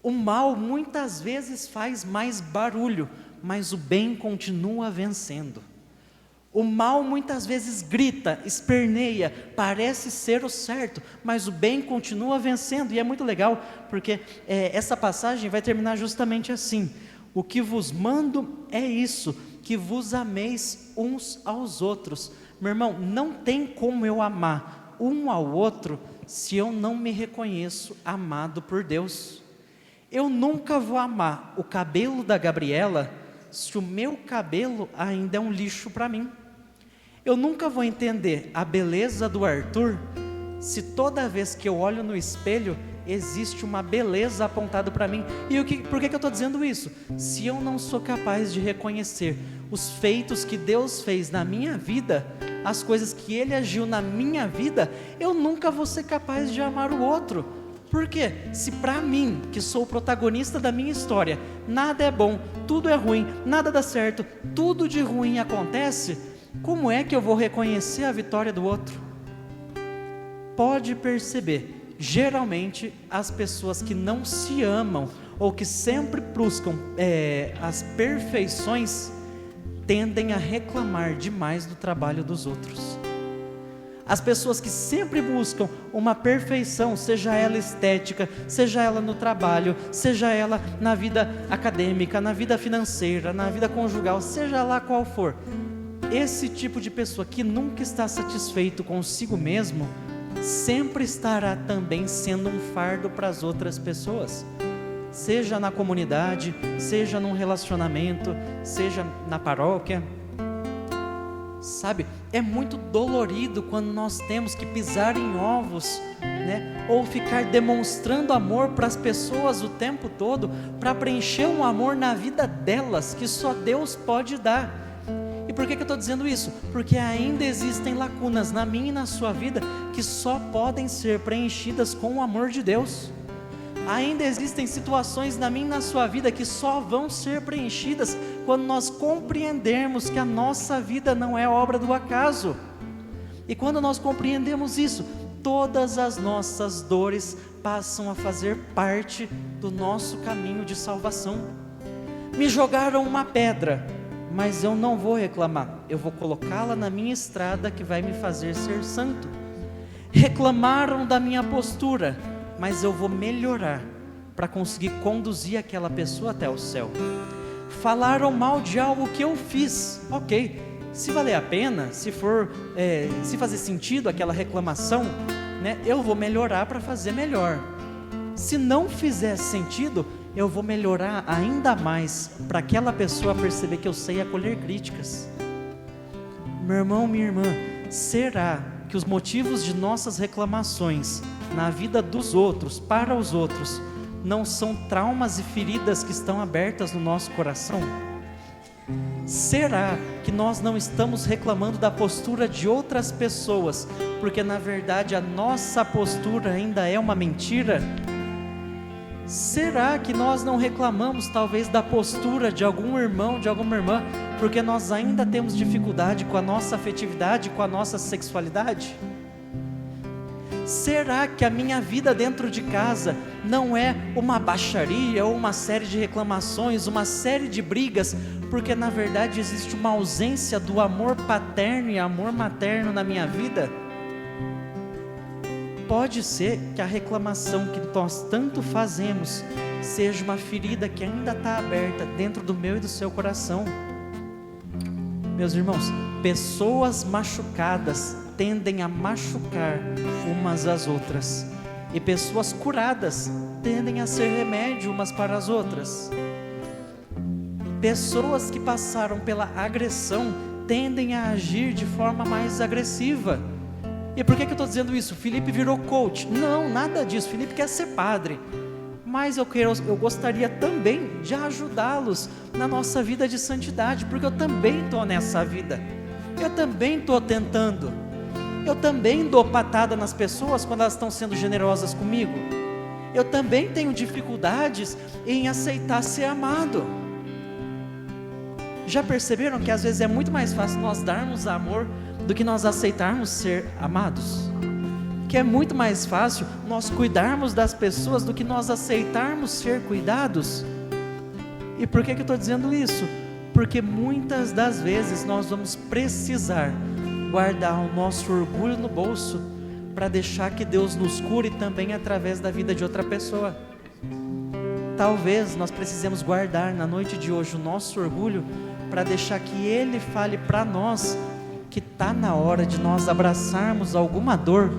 O mal muitas vezes faz mais barulho, mas o bem continua vencendo. O mal muitas vezes grita, esperneia, parece ser o certo, mas o bem continua vencendo. E é muito legal, porque essa passagem vai terminar justamente assim: o que vos mando é isso, que vos ameis uns aos outros. Meu irmão, não tem como eu amar um ao outro se eu não me reconheço amado por Deus. Eu nunca vou amar o cabelo da Gabriela se o meu cabelo ainda é um lixo para mim. Eu nunca vou entender a beleza do Arthur se toda vez que eu olho no espelho existe uma beleza apontada para mim. E por que eu estou dizendo isso? Se eu não sou capaz de reconhecer os feitos que Deus fez na minha vida, as coisas que Ele agiu na minha vida, eu nunca vou ser capaz de amar o outro. Por quê? Se para mim, que sou o protagonista da minha história, nada é bom, tudo é ruim, nada dá certo, tudo de ruim acontece, como é que eu vou reconhecer a vitória do outro? Pode perceber, geralmente as pessoas que não se amam, ou que sempre buscam as perfeições, tendem a reclamar demais do trabalho dos outros. As pessoas que sempre buscam uma perfeição, seja ela estética, seja ela no trabalho, seja ela na vida acadêmica, na vida financeira, na vida conjugal, seja lá qual for, esse tipo de pessoa que nunca está satisfeito consigo mesmo, sempre estará também sendo um fardo para as outras pessoas, seja na comunidade, seja num relacionamento, seja na paróquia. Sabe, é muito dolorido quando nós temos que pisar em ovos, né? Ou ficar demonstrando amor para as pessoas o tempo todo, para preencher um amor na vida delas, que só Deus pode dar. E por que eu estou dizendo isso? Porque ainda existem lacunas na minha e na sua vida que só podem ser preenchidas com o amor de Deus. Ainda existem situações na minha e na sua vida que só vão ser preenchidas quando nós compreendermos que a nossa vida não é obra do acaso. E quando nós compreendemos isso, todas as nossas dores passam a fazer parte do nosso caminho de salvação. Me jogaram uma pedra, mas eu não vou reclamar, eu vou colocá-la na minha estrada que vai me fazer ser santo. Reclamaram da minha postura, mas eu vou melhorar para conseguir conduzir aquela pessoa até o céu. Falaram mal de algo que eu fiz, ok, se valer a pena, se fazer sentido aquela reclamação, né, eu vou melhorar para fazer melhor. Se não fizer sentido, eu vou melhorar ainda mais para aquela pessoa perceber que eu sei acolher críticas. Meu irmão, minha irmã, será que os motivos de nossas reclamações na vida dos outros, para os outros, não são traumas e feridas que estão abertas no nosso coração? Será que nós não estamos reclamando da postura de outras pessoas, porque na verdade a nossa postura ainda é uma mentira? Será que nós não reclamamos talvez da postura de algum irmão, de alguma irmã, porque nós ainda temos dificuldade com a nossa afetividade, com a nossa sexualidade? Será que a minha vida dentro de casa não é uma baixaria ou uma série de reclamações, uma série de brigas, porque na verdade existe uma ausência do amor paterno e amor materno na minha vida? Pode ser que a reclamação que nós tanto fazemos seja uma ferida que ainda está aberta dentro do meu e do seu coração. Meus irmãos, pessoas machucadas tendem a machucar umas às outras, e pessoas curadas tendem a ser remédio umas para as outras. Pessoas que passaram pela agressão tendem a agir de forma mais agressiva. E por que eu estou dizendo isso? Felipe virou coach? Não, nada disso. Felipe quer ser padre, mas eu gostaria também de ajudá-los na nossa vida de santidade, porque eu também estou nessa vida, eu também estou tentando, eu também dou patada nas pessoas quando elas estão sendo generosas comigo, eu também tenho dificuldades em aceitar ser amado. Já perceberam que às vezes é muito mais fácil nós darmos amor do que nós aceitarmos ser amados? Que é muito mais fácil nós cuidarmos das pessoas do que nós aceitarmos ser cuidados? E por que eu estou dizendo isso? Porque muitas das vezes nós vamos precisar guardar o nosso orgulho no bolso para deixar que Deus nos cure também através da vida de outra pessoa. Talvez nós precisemos guardar na noite de hoje o nosso orgulho para deixar que Ele fale para nós que está na hora de nós abraçarmos alguma dor,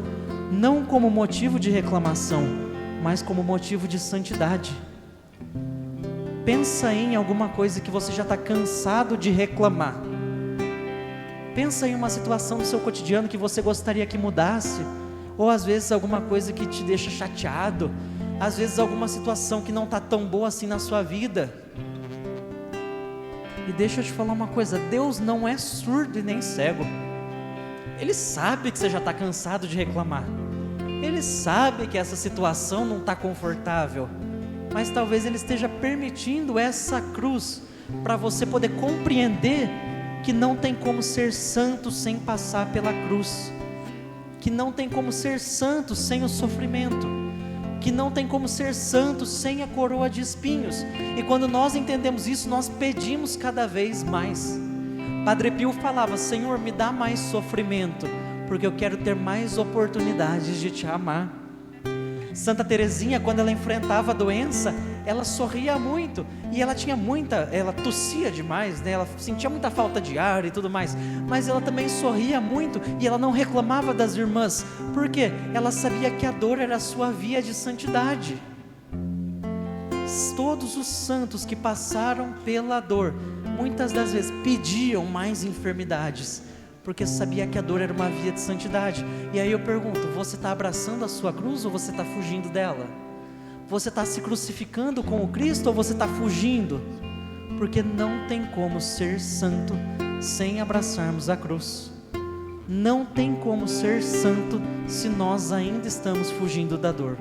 não como motivo de reclamação, mas como motivo de santidade. Pensa em alguma coisa que você já está cansado de reclamar. Pensa em uma situação do seu cotidiano que você gostaria que mudasse, ou às vezes alguma coisa que te deixa chateado, às vezes alguma situação que não está tão boa assim na sua vida. E deixa eu te falar uma coisa, Deus não é surdo e nem cego. Ele sabe que você já está cansado de reclamar, Ele sabe que essa situação não está confortável, mas talvez Ele esteja permitindo essa cruz para você poder compreender que não tem como ser santo sem passar pela cruz, que não tem como ser santo sem o sofrimento, que não tem como ser santo sem a coroa de espinhos. E quando nós entendemos isso, nós pedimos cada vez mais. Padre Pio falava: Senhor, me dá mais sofrimento, porque eu quero ter mais oportunidades de te amar. Santa Teresinha, quando ela enfrentava a doença, ela sorria muito, e ela tossia demais, né? Ela sentia muita falta de ar e tudo mais, mas ela também sorria muito, e ela não reclamava das irmãs, porque ela sabia que a dor era a sua via de santidade. Todos os santos que passaram pela dor, muitas das vezes pediam mais enfermidades, porque sabia que a dor era uma via de santidade. E aí eu pergunto, você está abraçando a sua cruz ou você está fugindo dela? Você está se crucificando com o Cristo ou você está fugindo? Porque não tem como ser santo sem abraçarmos a cruz. Não tem como ser santo se nós ainda estamos fugindo da dor.